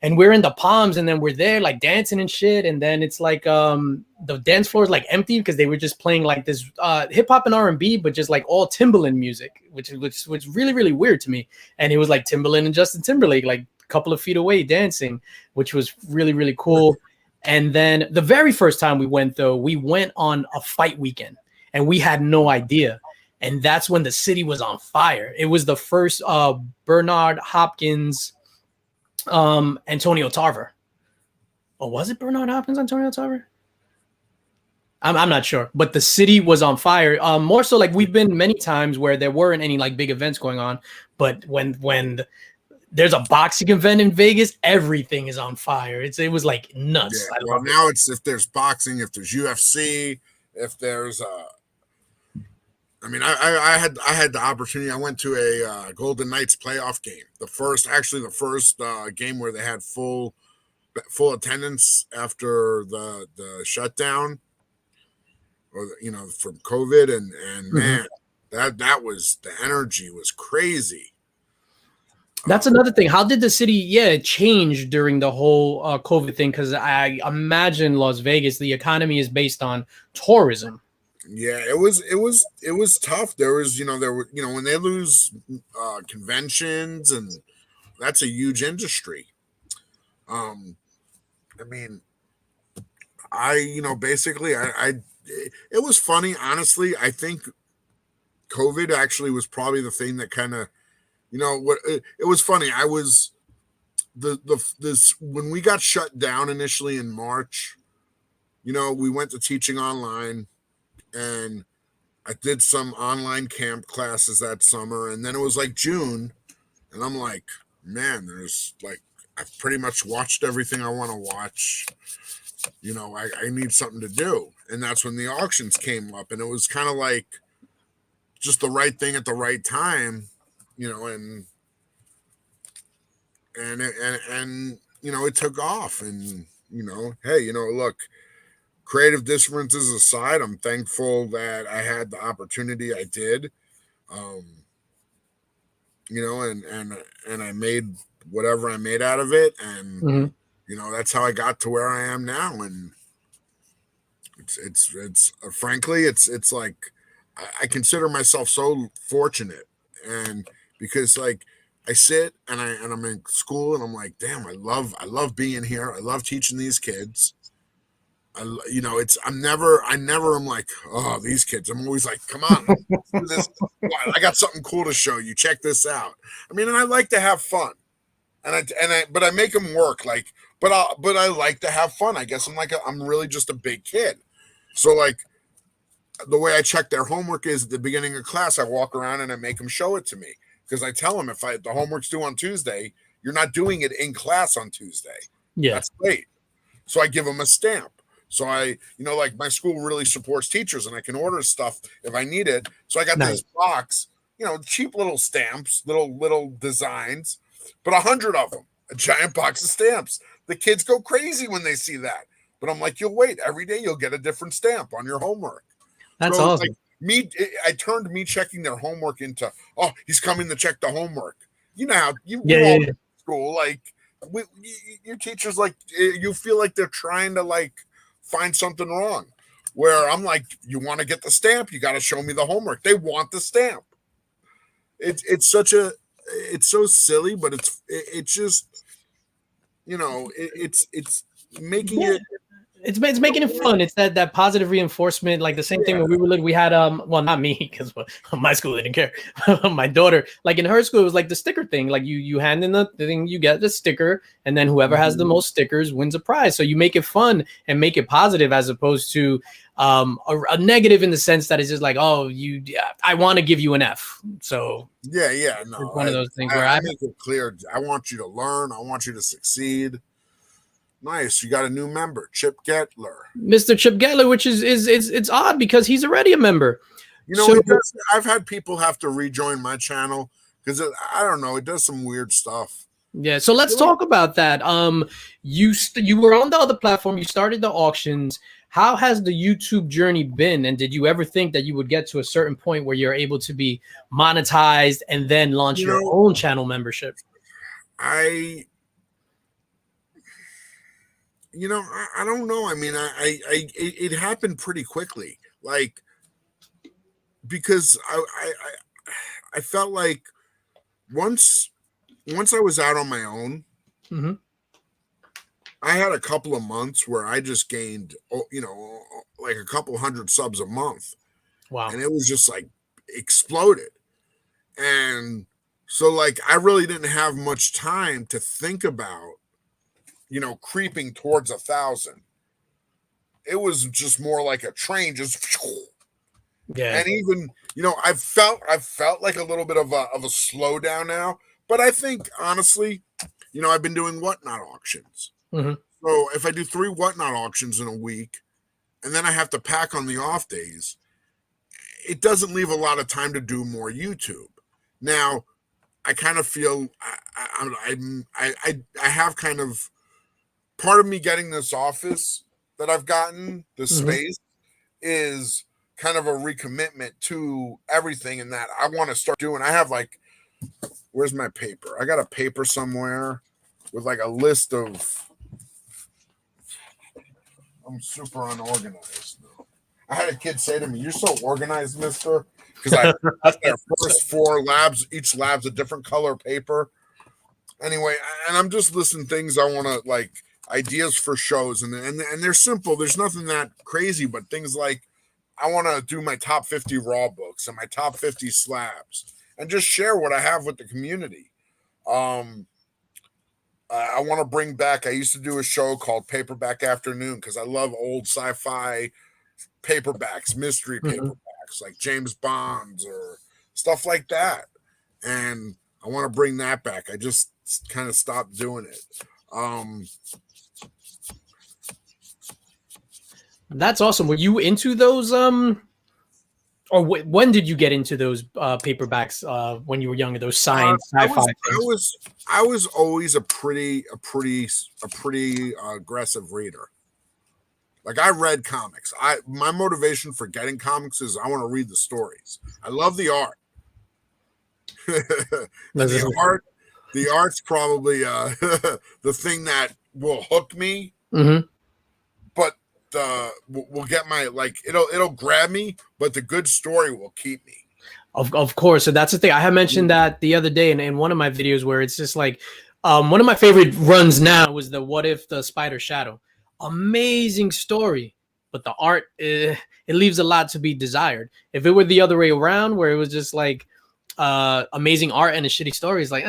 And we're in the Palms, and then we're there like dancing and shit. And then it's like the dance floor is like empty because they were just playing like this hip hop and R&B, but just like all Timbaland music, which was really, really weird to me. And it was like Timbaland and Justin Timberlake, like a couple of feet away dancing, which was really, really cool. And then the very first time we went, though, we went on a fight weekend, and we had no idea. And that's when the city was on fire. It was the first Bernard Hopkins Antonio Tarver. Or was it Bernard Hopkins Antonio Tarver? I'm not sure, but the city was on fire. More so, like, we've been many times where there weren't any like big events going on, but when There's a boxing event in Vegas. Everything is on fire. It was like nuts. Yeah, well, now it's if there's boxing, if there's UFC, if there's I mean, I had the opportunity. I went to a Golden Knights playoff game. The first game where they had full attendance after the shutdown, or from COVID, and man, that was, the energy was crazy. That's another thing. How did the city, change during the whole COVID thing? Because I imagine Las Vegas, the economy is based on tourism. Yeah, it was tough. There was, when they lose conventions, and that's a huge industry. I mean, basically, it was funny, honestly. I think COVID actually was probably the thing that kind of, it was funny. I was this when we got shut down initially in March, we went to teaching online, and I did some online camp classes that summer, and then it was like June, and I'm like, man, there's like, I've pretty much watched everything I want to watch. I need something to do. And that's when the auctions came up, and it was kind of like just the right thing at the right time, and it took off, and hey, look, creative differences aside, I'm thankful that I had the opportunity I did, and I made whatever I made out of it, and that's how I got to where I am now. And it's frankly, it's like, I consider myself so fortunate, and because like I sit and I'm in school, and I'm like, damn, I love being here. I love teaching these kids. I never am like, oh, these kids. I'm always like, come on, let's do this. I got something cool to show you. Check this out. I mean, and I like to have fun, but I make them work. Like, but I like to have fun. I guess I'm really just a big kid. So like, the way I check their homework is at the beginning of class, I walk around and I make them show it to me, because I tell them, the homework's due on Tuesday, you're not doing it in class on Tuesday. Yeah, that's late. So I give them a stamp. So like my school really supports teachers, and I can order stuff if I need it. So I got this box, cheap little stamps, little designs, but 100 of them, a giant box of stamps. The kids go crazy when they see that. But I'm like, you'll wait. Every day you'll get a different stamp on your homework. That's awesome. Like, I turned me checking their homework into, oh, he's coming to check the homework. How school, like, your teachers, like, you feel like they're trying to like find something wrong, where I'm like, you want to get the stamp, you got to show me the homework. They want the stamp. It's so silly, but it's just, it's making it. It's making it fun. It's that positive reinforcement, like the same thing when we were little. We had well, not me, because my school didn't care. My daughter, like in her school, it was like the sticker thing. Like you hand in the thing, you get the sticker, and then whoever has the most stickers wins a prize. So you make it fun and make it positive, as opposed to a negative, in the sense that it's just like, oh, I want to give you an F. So no, it's one of those things where I make it clear. I want you to learn. I want you to succeed. Nice, you got a new member, Chip Gettler, Mr. Chip Gettler, which is it's odd because he's already a member. I've had people have to rejoin my channel because I don't know, it does some weird stuff. Yeah, so let's talk about that. You were on the other platform. You started the auctions. How has the YouTube journey been? And did you ever think that you would get to a certain point where you're able to be monetized and then launch your own channel membership? I don't know. I mean, it happened pretty quickly, like, because I felt like once I was out on my own, I had a couple of months where I just gained, like a couple hundred subs a month. Wow. And it was just like exploded. And so like, I really didn't have much time to think about, creeping towards 1,000. It was just more like a train, just. Yeah. And even, I felt like a little bit of a slowdown now, But I think honestly, I've been doing whatnot auctions. Mm-hmm. So if I do 3 whatnot auctions in a week, and then I have to pack on the off days, it doesn't leave a lot of time to do more YouTube. Now, I kind of feel I have kind of part of me getting this office that I've gotten, this space, is kind of a recommitment to everything, and that I want to start doing. I have like, where's my paper? I got a paper somewhere with like a list of. I'm super unorganized. I had a kid say to me, "You're so organized, mister," because I their first 4 labs, each lab's a different color paper. Anyway, and I'm just listing things I want to like, ideas for shows, and they're simple. There's nothing that crazy, but things like I want to do my top 50 raw books and my top 50 slabs, and just share what I have with the community. I want to bring back. I used to do a show called Paperback Afternoon because I love old sci-fi paperbacks, mystery paperbacks like James Bond's or stuff like that, and I want to bring that back. I just kind of stopped doing it. That's awesome. Were you into those? Or when did you get into those paperbacks? When you were younger, those science sci-fi things? I was always a pretty aggressive reader. Like I read comics. My motivation for getting comics is I want to read the stories. I love the art. The art's probably the thing that will hook me. But will get my it'll grab me. But the good story will keep me. Of course. So that's the thing. I had mentioned that the other day in one of my videos where it's just like one of my favorite runs now was the What If the Spider Shadow. Amazing story, but the art it leaves a lot to be desired. If it were the other way around, where it was just like amazing art and a shitty story, it's like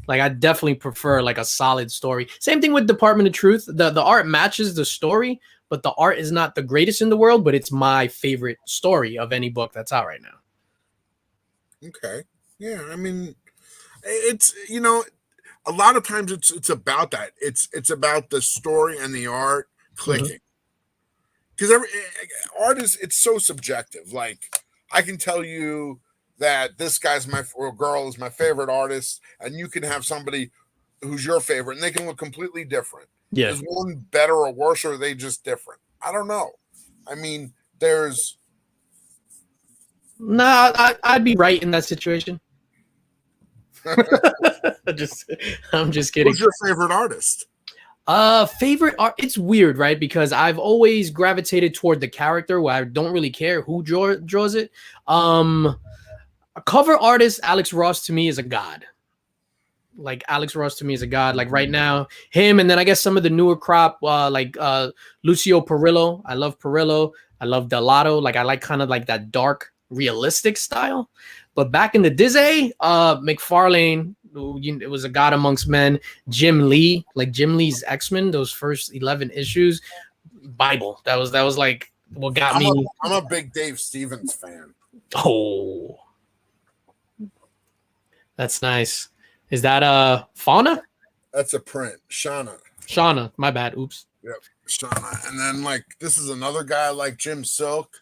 like I definitely prefer like a solid story. Same thing with Department of Truth. The art matches the story, but the art is not the greatest in the world, but it's my favorite story of any book that's out right now. Okay. Yeah, I mean, it's a lot of times it's about that. It's about the story and the art clicking. Because art it's so subjective. Like I can tell you that this guy's or girl is my favorite artist, and you can have somebody who's your favorite, and they can look completely different. Yeah. Is one better or worse, or are they just different? I don't know. I mean, there's. Nah, I'd be right in that situation. I'm just kidding. Who's your favorite artist? Favorite art. It's weird, right? Because I've always gravitated toward the character where I don't really care who draws it. A cover artist, Alex Ross to me is a god. Like Alex Ross to me is a god. Like right now, him, and then I guess some of the newer crop, like Lucio Perillo. I love Perillo. I love Delato. Like I like kind of like that dark, realistic style. But back in the Disney, McFarlane, it was a god amongst men. Jim Lee, like Jim Lee's X-Men, those first 11 issues, Bible. That was like what got me. I'm a big Dave Stevens fan. Oh, that's nice. Is that Fauna? That's a print. Shauna, my bad. Oops. Yep, Shauna. And then like this is another guy like Jim Silk.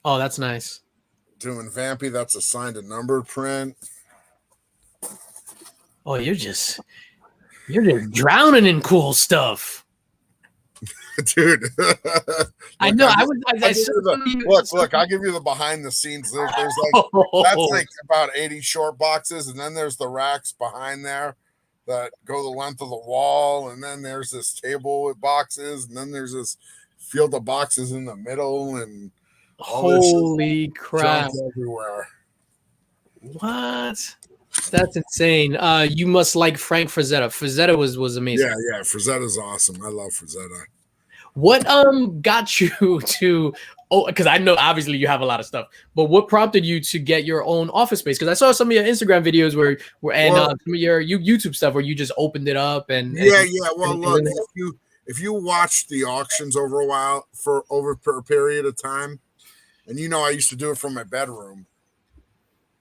Oh, that's nice. Doing Vampy, that's a signed and numbered print. Oh, you're just drowning in cool stuff. Dude. I know. Look, I'll give you the behind the scenes. There's like that's like about 80 short boxes, and then there's the racks behind there that go the length of the wall, and then there's this table with boxes, and then there's this field of boxes in the middle, and holy crap everywhere. What? That's insane. You must like Frank Frazetta. Frazetta was amazing. Yeah, Frazetta's awesome. I love Frazetta. What got you to because I know obviously you have a lot of stuff, but what prompted you to get your own office space? Because I saw some of your Instagram videos where some of your YouTube stuff where you just opened it up and well look, if you watch the auctions over a period of time, and I used to do it from my bedroom.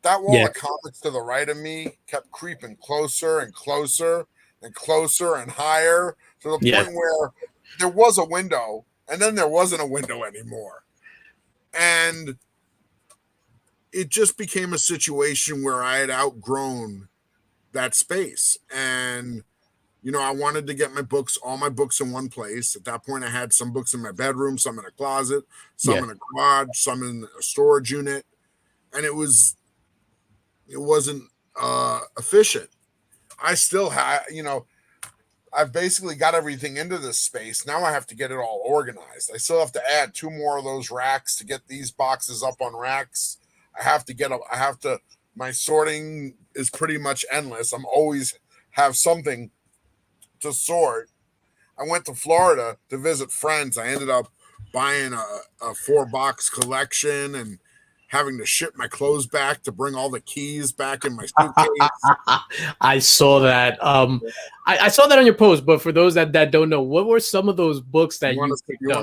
that wall of comics to the right of me kept creeping closer and closer and closer and higher to the point where there was a window and then there wasn't a window anymore. And it just became a situation where I had outgrown that space. And, you know, I wanted to get all my books in one place. At that point, I had some books in my bedroom, some in a closet, some in a garage, some in a storage unit. And it wasn't efficient. I still have, you know, I've basically got everything into this space. Now I have to get it all organized. I still have to add 2 more of those racks to get these boxes up on racks. My sorting is pretty much endless. I'm always have something to sort. I went to Florida to visit friends. I ended up buying a 4-box collection and having to ship my clothes back to bring all the keys back in my suitcase. I saw that. I saw that on your post, but for those that don't know, what were some of those books that you want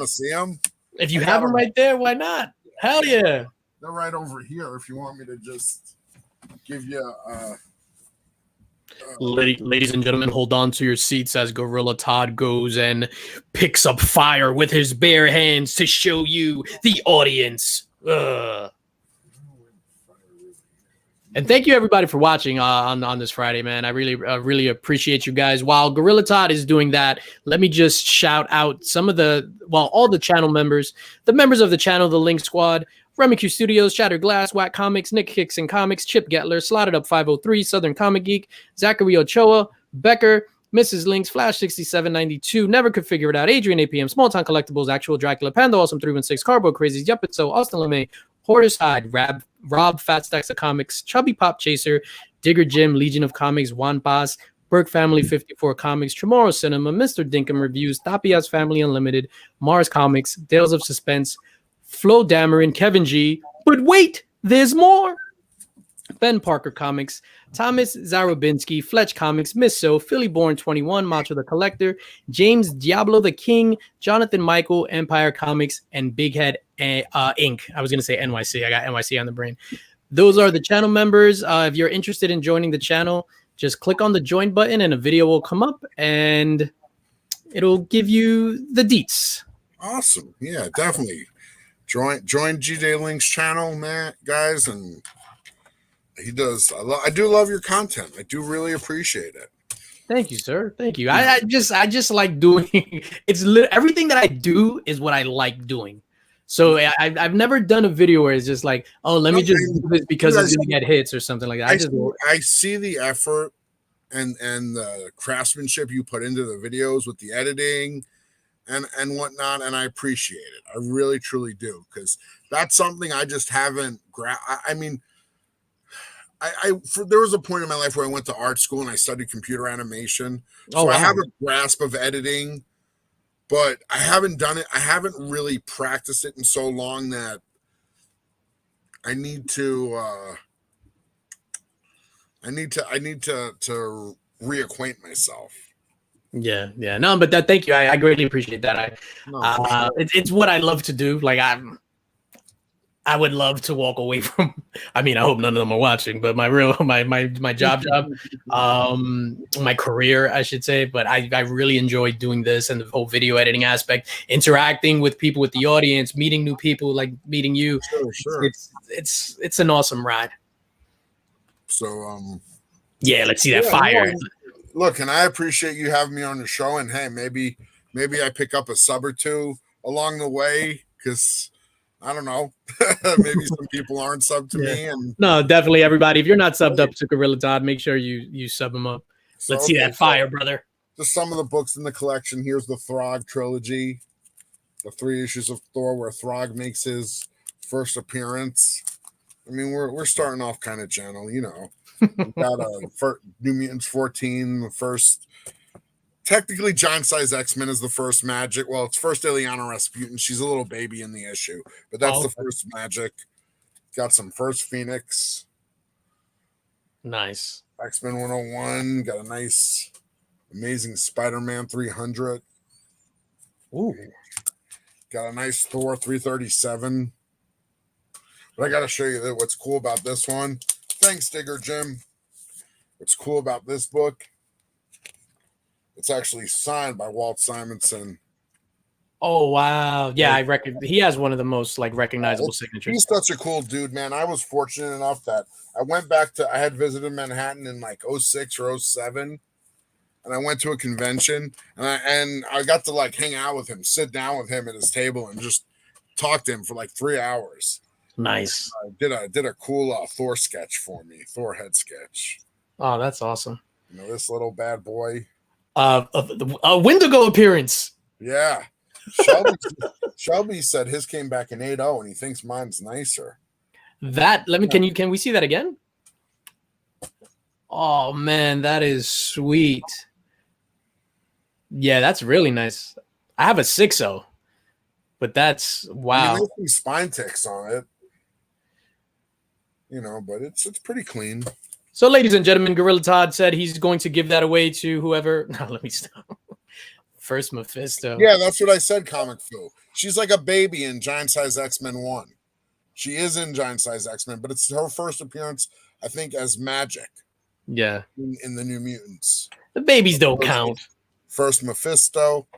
to see them? If you have them right there, why not? Hell yeah. They're right over here if you want me to just give you ladies and gentlemen, hold on to your seats as Gorilla Todd goes and picks up fire with his bare hands to show you, the audience. And thank you everybody for watching on this Friday, man. I really appreciate you guys. While Gorilla Todd is doing that, let me just shout out some of all the channel members, the members of the channel, the Linx Squad, Remy Q Studios, Shattered Glass, Whack Comics, Nick Hicks and Comics, Chip Getler, Slotted Up 503, Southern Comic Geek, Zachary Ochoa, Becker, Mrs. Links, Flash 6792, Never Could Figure It Out, Adrian APM, Small Town Collectibles, Actual Dracula, Panda Awesome 316, Cardboard Crazies, Yuppetso, Austin LeMay, Hoarder's Hide, Rob Fat Stacks of Comics, Chubby Pop Chaser, Digger Jim, Legion of Comics, Juan Paz, Burke Family 54 Comics, Tomorrow Cinema, Mr. Dinkum Reviews, Tapias Family Unlimited, Mars Comics, Tales of Suspense, Flo Dameron, Kevin G. But wait, there's more. Ben Parker Comics, Thomas Zarobinski, Fletch Comics, Miss So, Philly Born 21, Macho the Collector, James Diablo the King, Jonathan Michael, Empire Comics, and Big Head Inc. I was going to say NYC. I got NYC on the brain. Those are the channel members. If you're interested in joining the channel, just click on the join button and a video will come up and it'll give you the deets. Awesome. Yeah, definitely. Join GJ Link's channel, man, guys, and he does. I do love your content. I do really appreciate it. Thank you, sir. Thank you. I just like doing everything that I do is what I like doing. So I've never done a video where it's just like, oh, let me just do this because it's gonna get hits or something like that. I see the effort and the craftsmanship you put into the videos with the editing and whatnot, and I appreciate it. I really truly do, because that's something I just haven't I mean, there was a point in my life where I went to art school and I studied computer animation, so I have a grasp of editing, but I haven't done it. I haven't really practiced it in so long that I need to reacquaint myself. Yeah. No, but thank you. I greatly appreciate that. It's what I love to do. Like I would love to walk away from. I mean, I hope none of them are watching, but my job, my career, I should say. But I really enjoy doing this and the whole video editing aspect, interacting with people, with the audience, meeting new people, like meeting you. Sure. It's an awesome ride. So yeah, let's see that fire. Look, and I appreciate you having me on the show. And hey, maybe I pick up a sub or two along the way, because I don't know, maybe some people aren't subbed to me. And no, definitely everybody. If you're not subbed up to Gorilla Todd, make sure you sub them up. Let's see that fire, brother. Just some of the books in the collection. Here's the Throg trilogy, the 3 issues of Thor where Throg makes his first appearance. I mean, we're starting off kind of gentle, you know. We've got New Mutants 14, the first. Technically, Giant Size X-Men is the first Magic. Well, it's first Ileana Rasputin. She's a little baby in the issue, but that's the first Magic. Got some first Phoenix. Nice. X-Men 101. Got a nice, amazing Spider-Man 300. Ooh. Got a nice Thor 337. But I got to show you what's cool about this one. Thanks, Digger Jim. What's cool about this book? It's actually signed by Walt Simonson. Oh wow! Yeah, I reckon he has one of the most like recognizable signatures. He's such a cool dude, man. I was fortunate enough that I went back to. I had visited Manhattan in like 06 or 07, and I went to a convention, and I got to like hang out with him, sit down with him at his table, and just talk to him for like 3 hours. Nice. Did a cool Thor sketch for me, Thor head sketch. Oh, that's awesome. You know, this little bad boy. A Wendigo appearance. Yeah. Shelby said his came back in 8.0 and he thinks mine's nicer. Can we see that again? Oh man, that is sweet. Yeah, that's really nice. I have a 6.0, but that's wow. There's some spine ticks on it. You know, but it's pretty clean. So, ladies and gentlemen, Gorilla Todd said he's going to give that away to whoever. No, let me stop. First Mephisto. Yeah, that's what I said, Comic Fu. She's like a baby in Giant Size X-Men 1. She is in Giant Size X-Men, but it's her first appearance, I think, as Magic. Yeah. In the New Mutants. The babies don't count. First Mephisto.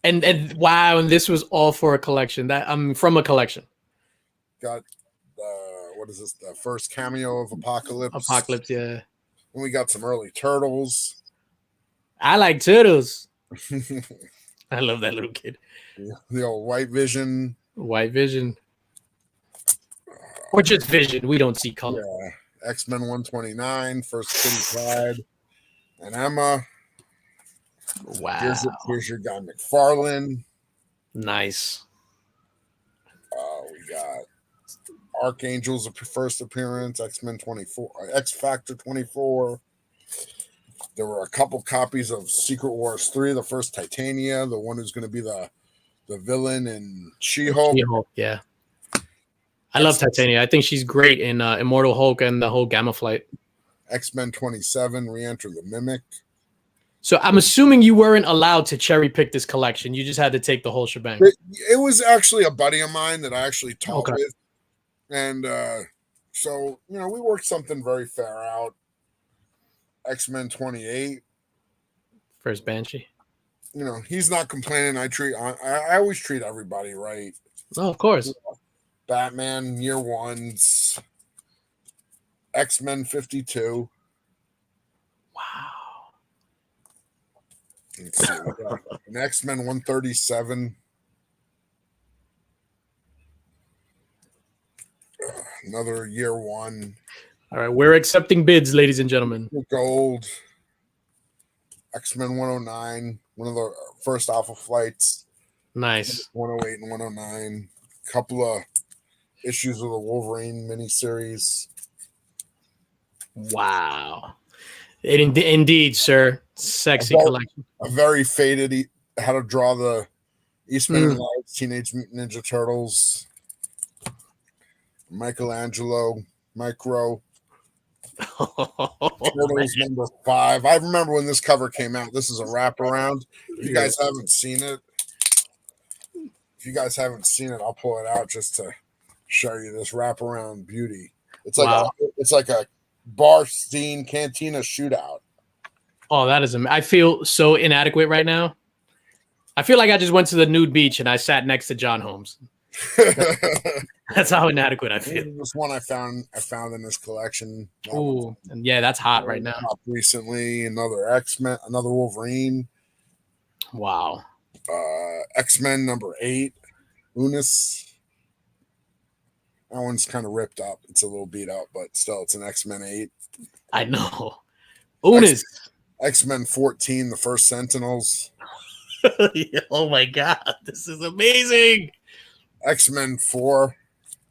And wow, and this was all for a collection. From a collection. Got what is this? The first cameo of Apocalypse. Apocalypse, yeah. And we got some early Turtles. I like Turtles. I love that little kid. The old White Vision. White Vision. Or just Vision. We don't see color. Yeah. X-Men 129, First Kitty Pride, and Emma. Wow. Here's your guy, McFarlane. Nice. We got Archangel's first appearance, X-Men 24, X Factor 24. There were a couple copies of Secret Wars 3, the first Titania, the one who's going to be the villain in She-Hulk. Yeah. I love Titania. I think she's great in Immortal Hulk and the whole Gamma Flight. X-Men 27, Re-Enter the Mimic. So I'm assuming you weren't allowed to cherry pick this collection. You just had to take the whole shebang. It was actually a buddy of mine that I actually taught with. And so, you know, we worked something very fair out. X-Men 28. First Banshee. You know, he's not complaining. I always treat everybody right. Oh, of course. Batman year ones. X-Men 52. Wow. Let's see. We got an X-Men 137. Another year one. All right, we're accepting bids, ladies and gentlemen. Gold. X-Men 109. One of the first Alpha Flights. Nice. 108 and 109. Couple of issues of the Wolverine miniseries. Wow. Indeed, sir. Sexy collection. A very faded how to draw the Eastman and Laird Teenage Mutant Ninja Turtles. Michelangelo, Micro. Turtles number 5. I remember when this cover came out. This is a wraparound. If you guys haven't seen it, I'll pull it out just to show you this wraparound beauty. It's like a bar scene cantina shootout. Oh, that is amazing. I feel so inadequate right now. I feel like I just went to the nude beach and I sat next to John Holmes. That's how inadequate I feel. This one I found in this collection. Ooh, and yeah, that's hot right now. Recently, another X-Men, another Wolverine. Wow. X-Men number 8, Unis. That one's kind of ripped up. It's a little beat up, but still, it's an X-Men 8. I know. Unis. X-Men 14, the first Sentinels. Oh my God, this is amazing. X-Men 4,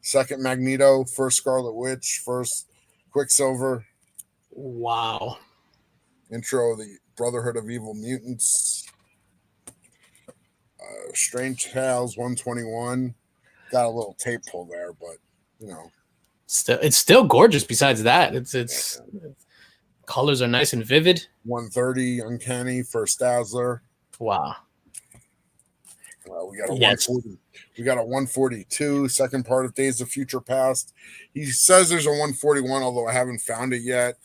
second Magneto, first Scarlet Witch, first Quicksilver. Wow. Intro of the Brotherhood of Evil Mutants. Strange Tales 121. Got a little tape pull there, but you know. It's still gorgeous besides that. It's colors are nice and vivid. 130, Uncanny, first Dazzler. Wow. We got a Yes. 140. We got a 142, second part of Days of Future Past. He says there's a 141, although I haven't found it yet.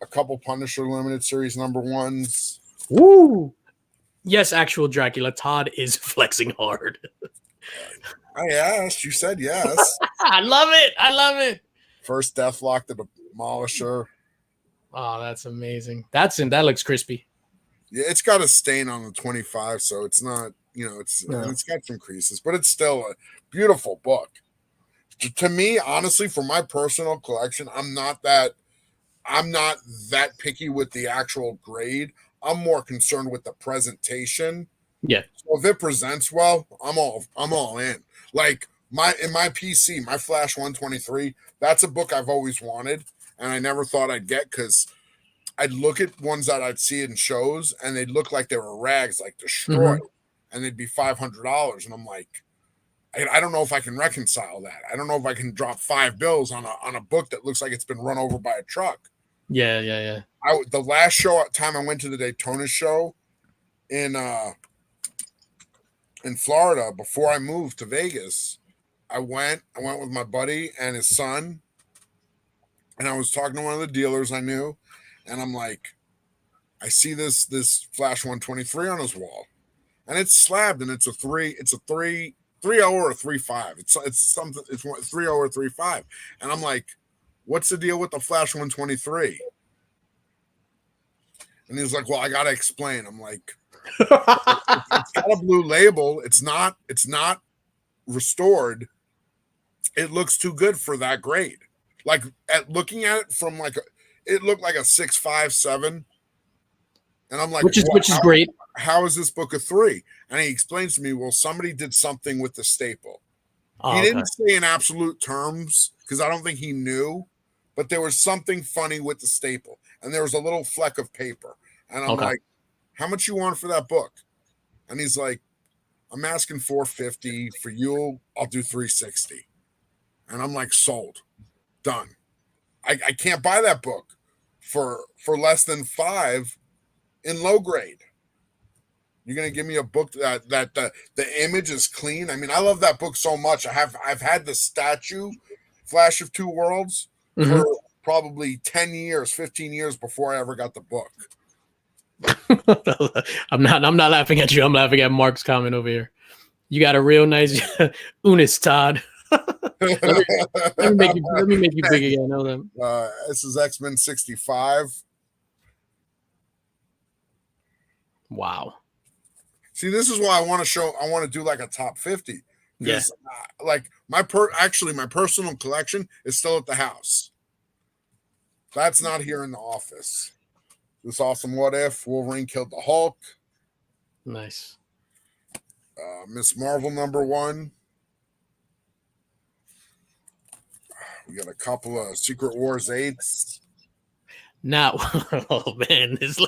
A couple Punisher limited series number ones. Woo! Yes, actual Dracula. Todd is flexing hard. I asked. You said yes. I love it. I love it. First Deathlock, the Demolisher. Oh, that's amazing. That looks crispy. Yeah, it's got a stain on the 25, so it's not, and it's got some creases, but it's still a beautiful book. To me, honestly, for my personal collection, I'm not that picky with the actual grade. I'm more concerned with the presentation. Yeah. So if it presents well, I'm all in. Like in my PC, my Flash 123, that's a book I've always wanted, and I never thought I'd get because I'd look at ones that I'd see in shows and they'd look like they were rags, like destroyed, and they'd be $500. And I'm like, I don't know if I can reconcile that. I don't know if I can drop $5 on a book that looks like it's been run over by a truck. Yeah. The last time I went to the Daytona show in Florida before I moved to Vegas, I went with my buddy and his son, and I was talking to one of the dealers I knew. And I'm like, I see this Flash 123 on his wall, and it's slabbed, and it's a 3.0 or a 3.5. It's something. It's 3.0 or 3.5, and I'm like, what's the deal with the Flash 123? And he's like, well, I gotta explain. I'm like, it's got a blue label. It's not restored. It looks too good for that grade. Like looking at it from it looked like a 6.5, 7. And I'm like, which is great. How is this book a 3? And he explains to me, well, somebody did something with the staple. He didn't say in absolute terms because I don't think he knew, but there was something funny with the staple. And there was a little fleck of paper. And I'm like, how much you want for that book? And he's like, I'm asking $450 for you. I'll do $360. And I'm like, sold, done. I can't buy that book for less than $5 in low grade. You're gonna give me a book that the image is clean. I mean, I love that book so much. I've had the statue, Flash of Two Worlds, for probably 10 years, 15 years before I ever got the book. I'm not laughing at you. I'm laughing at Mark's comment over here. You got a real nice Unis, Todd. let me make you big again. Hold on. This is X-Men 65. Wow. See, this is why I want to do like a top 50. Because like my personal collection is still at the house. That's not here in the office. This awesome What If Wolverine killed the Hulk. Nice. Miss Marvel #1. We got a couple of Secret Wars 8s. Now, oh man, this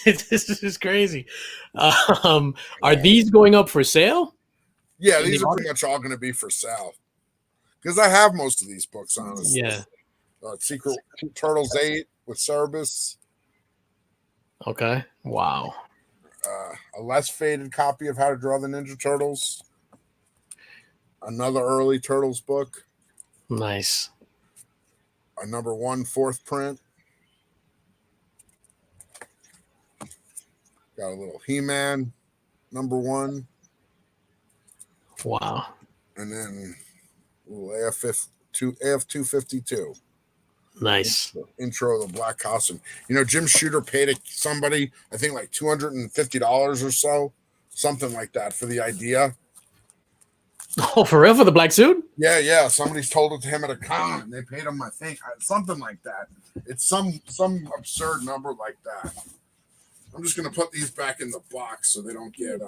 is crazy. Are these going up for sale? Yeah, these are pretty much all going to be for sale because I have most of these books, honestly. Yeah. Secret Turtles 8 with Cerebus. Okay. Wow. A less faded copy of How to Draw the Ninja Turtles. Another early Turtles book. Nice. A #1 4th print. Got a little He-Man #1. Wow. And then a little AF252. Nice. Intro of the Black Costume. You know, Jim Shooter paid somebody, I think like $250 or so, something like that for the idea. Oh, for real? For the black suit? Yeah. Somebody's told it to him at a con. They paid him, I think, something like that. It's some absurd number like that. I'm just gonna put these back in the box so they don't get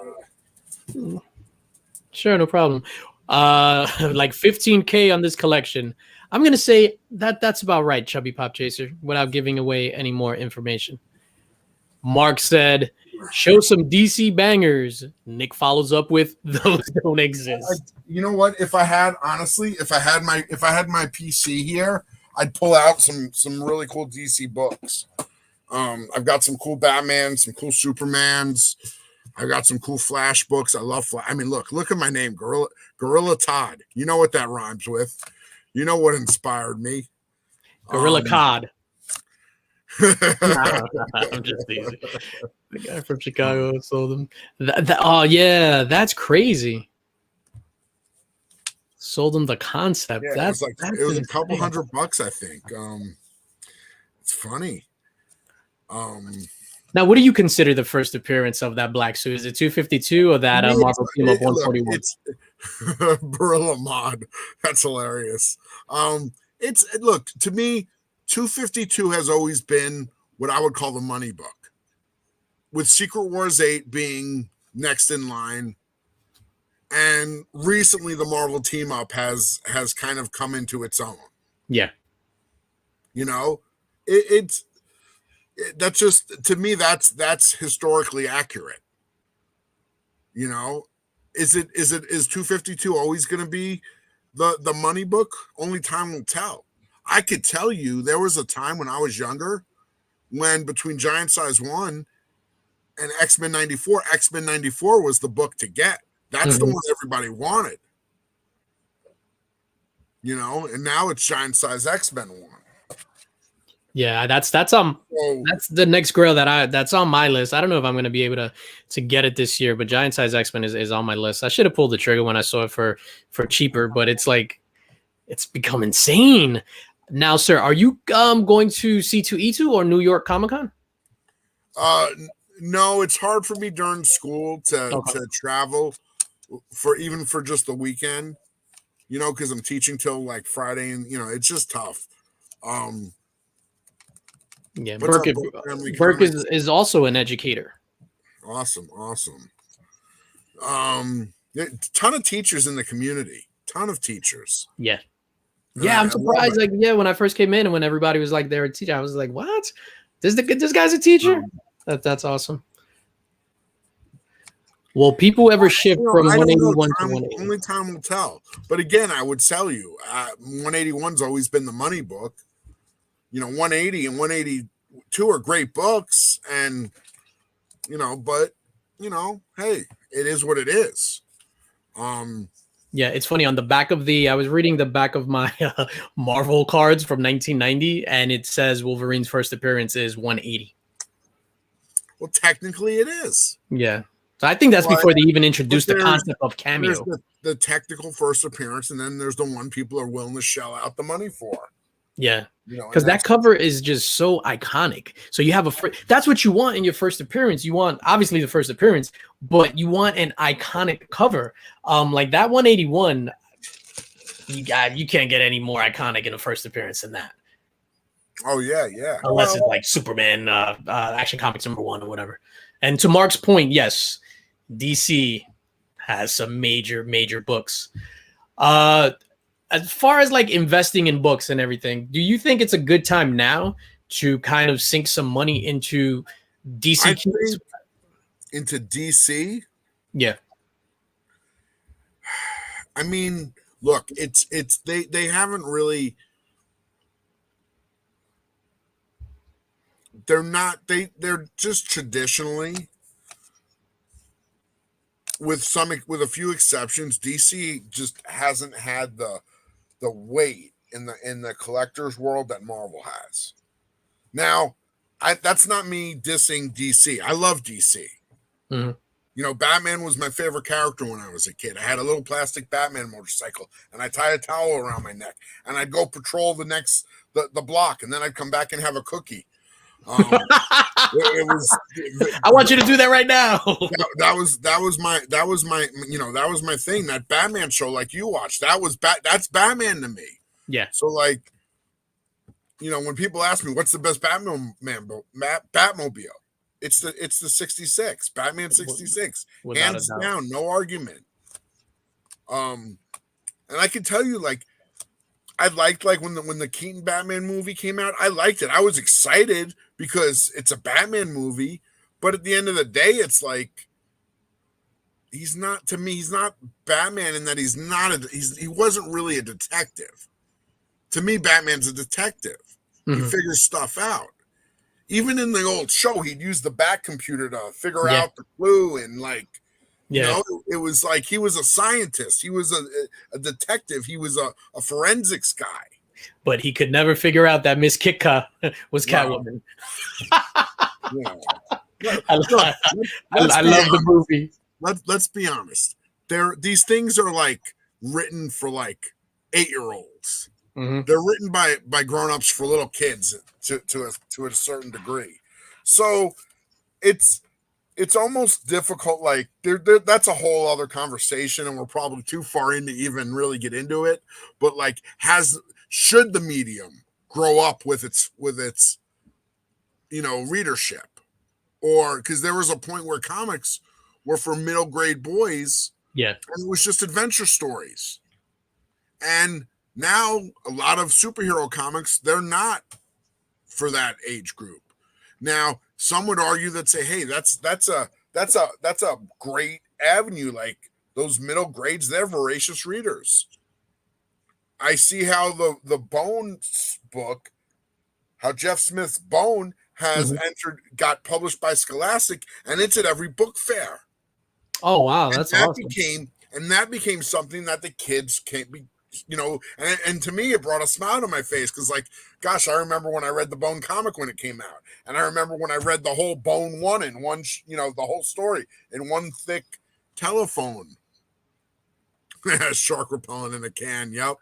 Sure, no problem. Like 15K on this collection. I'm gonna say that's about right, Chubby Pop Chaser, without giving away any more information. Mark said, show some DC bangers. Nick follows up with, those don't exist. You know what? If I had my PC here, I'd pull out some really cool DC books. I've got some cool Batman, some cool Supermans. I got some cool Flash books. I love Flash. I mean, look at my name, Gorilla Todd. You know what that rhymes with. You know what inspired me. Gorilla Cod. I'm just teasing. The guy from Chicago sold them. Oh yeah, that's crazy. Sold them the concept. Yeah, That's it was a couple $100, I think. It's funny. Now, what do you consider the first appearance of that black suit? Is it 252 or that Marvel Team Up 141? It's Gorilla Mod. That's hilarious. Look, to me, 252 has always been what I would call the money book, with Secret Wars 8 being next in line. And recently the Marvel Team Up has kind of come into its own. Yeah. You know, that's just, to me, that's historically accurate. You know, is 252 always going to be the money book? Only time will tell. I could tell you there was a time when I was younger when between Giant Size 1 and X-Men 94 was the book to get. That's the one everybody wanted. You know, and now it's Giant Size X-Men 1. Yeah, that's the next Grail that's on my list. I don't know if I'm going to be able to get it this year, but Giant Size X-Men is on my list. I should have pulled the trigger when I saw it for cheaper, but it's like it's become insane. Now, sir, are you going to C2E2 or New York Comic-Con? No, it's hard for me during school to travel for just the weekend, you know, because I'm teaching till like Friday, and you know, it's just tough. Yeah, Burke is also an educator. Awesome. Ton of teachers in the community. Ton of teachers. Yeah. Yeah, I'm surprised. Like, yeah, when I first came in and when everybody was like they're a teacher, I was like, what? This guy's a teacher? That's awesome. Will people ever shift from 181 to 180? Only time will tell. But again, I would tell you, 181's always been the money book. You know, 180 and 182 are great books, and you know, but you know, hey, it is what it is. Yeah, it's funny. On the back of I was reading the back of my Marvel cards from 1990, and it says Wolverine's first appearance is 180. Well, technically, it is. Yeah. So I think that's before they even introduced the concept of cameo. There's the technical first appearance, and then there's the one people are willing to shell out the money for. Yeah, because that cover is just so iconic. So you have that's what you want in your first appearance. You want obviously the first appearance, but you want an iconic cover. Like that 181, you can't get any more iconic in a first appearance than that. Oh yeah. Unless it's like Superman, Action Comics #1 or whatever. And to Mark's point, yes, DC has some major books. As far as like investing in books and everything, do you think it's a good time now to kind of sink some money into DC? Into DC? Yeah. I mean, look, it's they haven't really. They're just traditionally, with a few exceptions, DC just hasn't had the weight in the collector's world that Marvel has. Now, that's not me dissing DC. I love DC. Mm-hmm. You know, Batman was my favorite character when I was a kid. I had a little plastic Batman motorcycle, and I tied a towel around my neck, and I'd go patrol the block, and then I'd come back and have a cookie. It was. I want you to do that right now. That was my thing. That Batman show, like you watched, that's Batman to me. Yeah. So like, you know, when people ask me what's the best Batmobile, it's the 66 Batman 66, hands down, no argument. And I can tell you, like, I liked when the Keaton Batman movie came out. I liked it. I was excited because it's a Batman movie, but at the end of the day, it's like he's not Batman in that he wasn't really a detective. To me, Batman's a detective. Mm-hmm. He figures stuff out. even in the old show, he'd use the back computer to figure Yeah. out the clue, and like, Yeah. you know, it was like he was a scientist, he was a detective, he was a forensics guy. But he could never figure out that Miss Kitka was Wow. Catwoman. Yeah. I love the movie. Let's be honest. These things are like written for like 8-year-olds. Mm-hmm. They're written by grown-ups for little kids to a certain degree. So it's almost difficult. Like that's a whole other conversation, and we're probably too far in to even really get into it. But like, should the medium grow up with its readership? Or because there was a point where comics were for middle grade boys, yeah, and it was just adventure stories. And now a lot of superhero comics, they're not for that age group. Now, some would argue that say, hey, that's a great avenue. Like those middle grades, they're voracious readers. I see how the Bone book, how Jeff Smith's Bone has got published by Scholastic, and it's at every book fair. Oh wow, that's awesome. That became something that the kids can't be, and to me it brought a smile to my face, because like, gosh, I remember when I read the Bone comic when it came out, and I remember when I read the whole Bone one in one, the whole story in one thick telephone. Shark repellent in a can. Yep.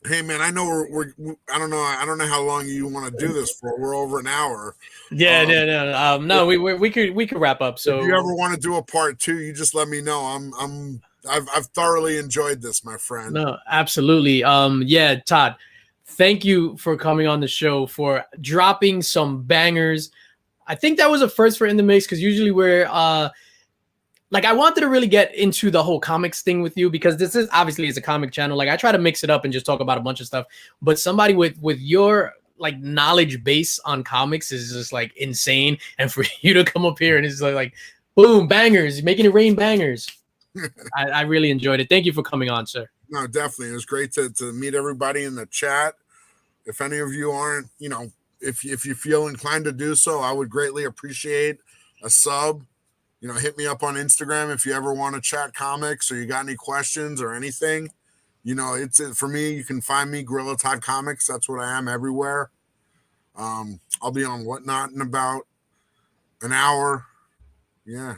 Hey man, I know we're I don't know how long you want to do this for. We're over an hour. No, we could wrap up. So if you ever want to do a part 2, you just let me know. I've thoroughly enjoyed this, my friend. No, absolutely. Yeah, Todd, thank you for coming on the show, for dropping some bangers. I think that was a first for In the Mix, because usually we're like, I wanted to really get into the whole comics thing with you, because this is obviously, it's a comic channel. Like, I try to mix it up and just talk about a bunch of stuff. But somebody with your like knowledge base on comics is just like insane. And for you to come up here and it's like boom, bangers, making it rain bangers. I really enjoyed it. Thank you for coming on, sir. No, definitely. It was great to meet everybody in the chat. If any of you aren't, if you feel inclined to do so, I would greatly appreciate a sub. Hit me up on Instagram if you ever want to chat comics, or you got any questions or anything. It's for me. You can find me, Gorilla Todd Comics. That's what I am everywhere. I'll be on Whatnot in about an hour. Yeah.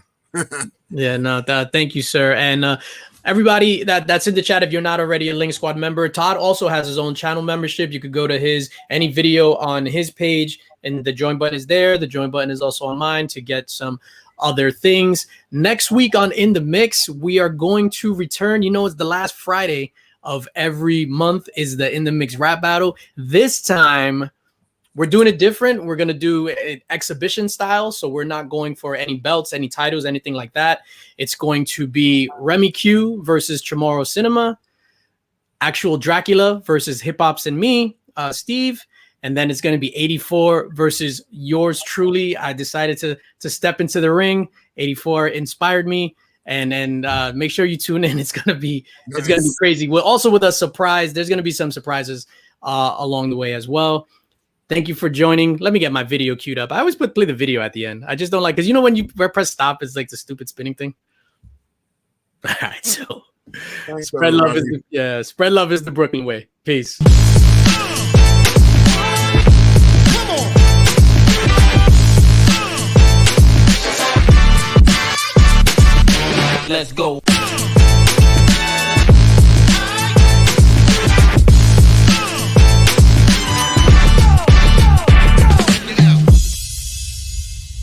Yeah, no, thank you, sir. And everybody that's in the chat, if you're not already a Linx Squad member, Todd also has his own channel membership. You could go to any video on his page, and the join button is there. The join button is also on mine to get some other things. Next week on In the Mix, we are going to return. It's the last Friday of every month is the In the Mix rap battle. This time we're doing it different. We're going to do it exhibition style. So we're not going for any belts, any titles, anything like that. It's going to be Remy Q versus Chamorro Cinema, Actual Dracula versus Hip Hops and Me, Steve. And then it's going to be 84 versus yours truly. I decided to step into the ring. 84 inspired me. And make sure you tune in. It's gonna be crazy. We're also with a surprise. There's gonna be some surprises along the way as well. Thank you for joining. Let me get my video queued up. I always play the video at the end. I just don't like, because when you press stop, it's like the stupid spinning thing. All right, so spread love is the Brooklyn way. Peace. Let's go.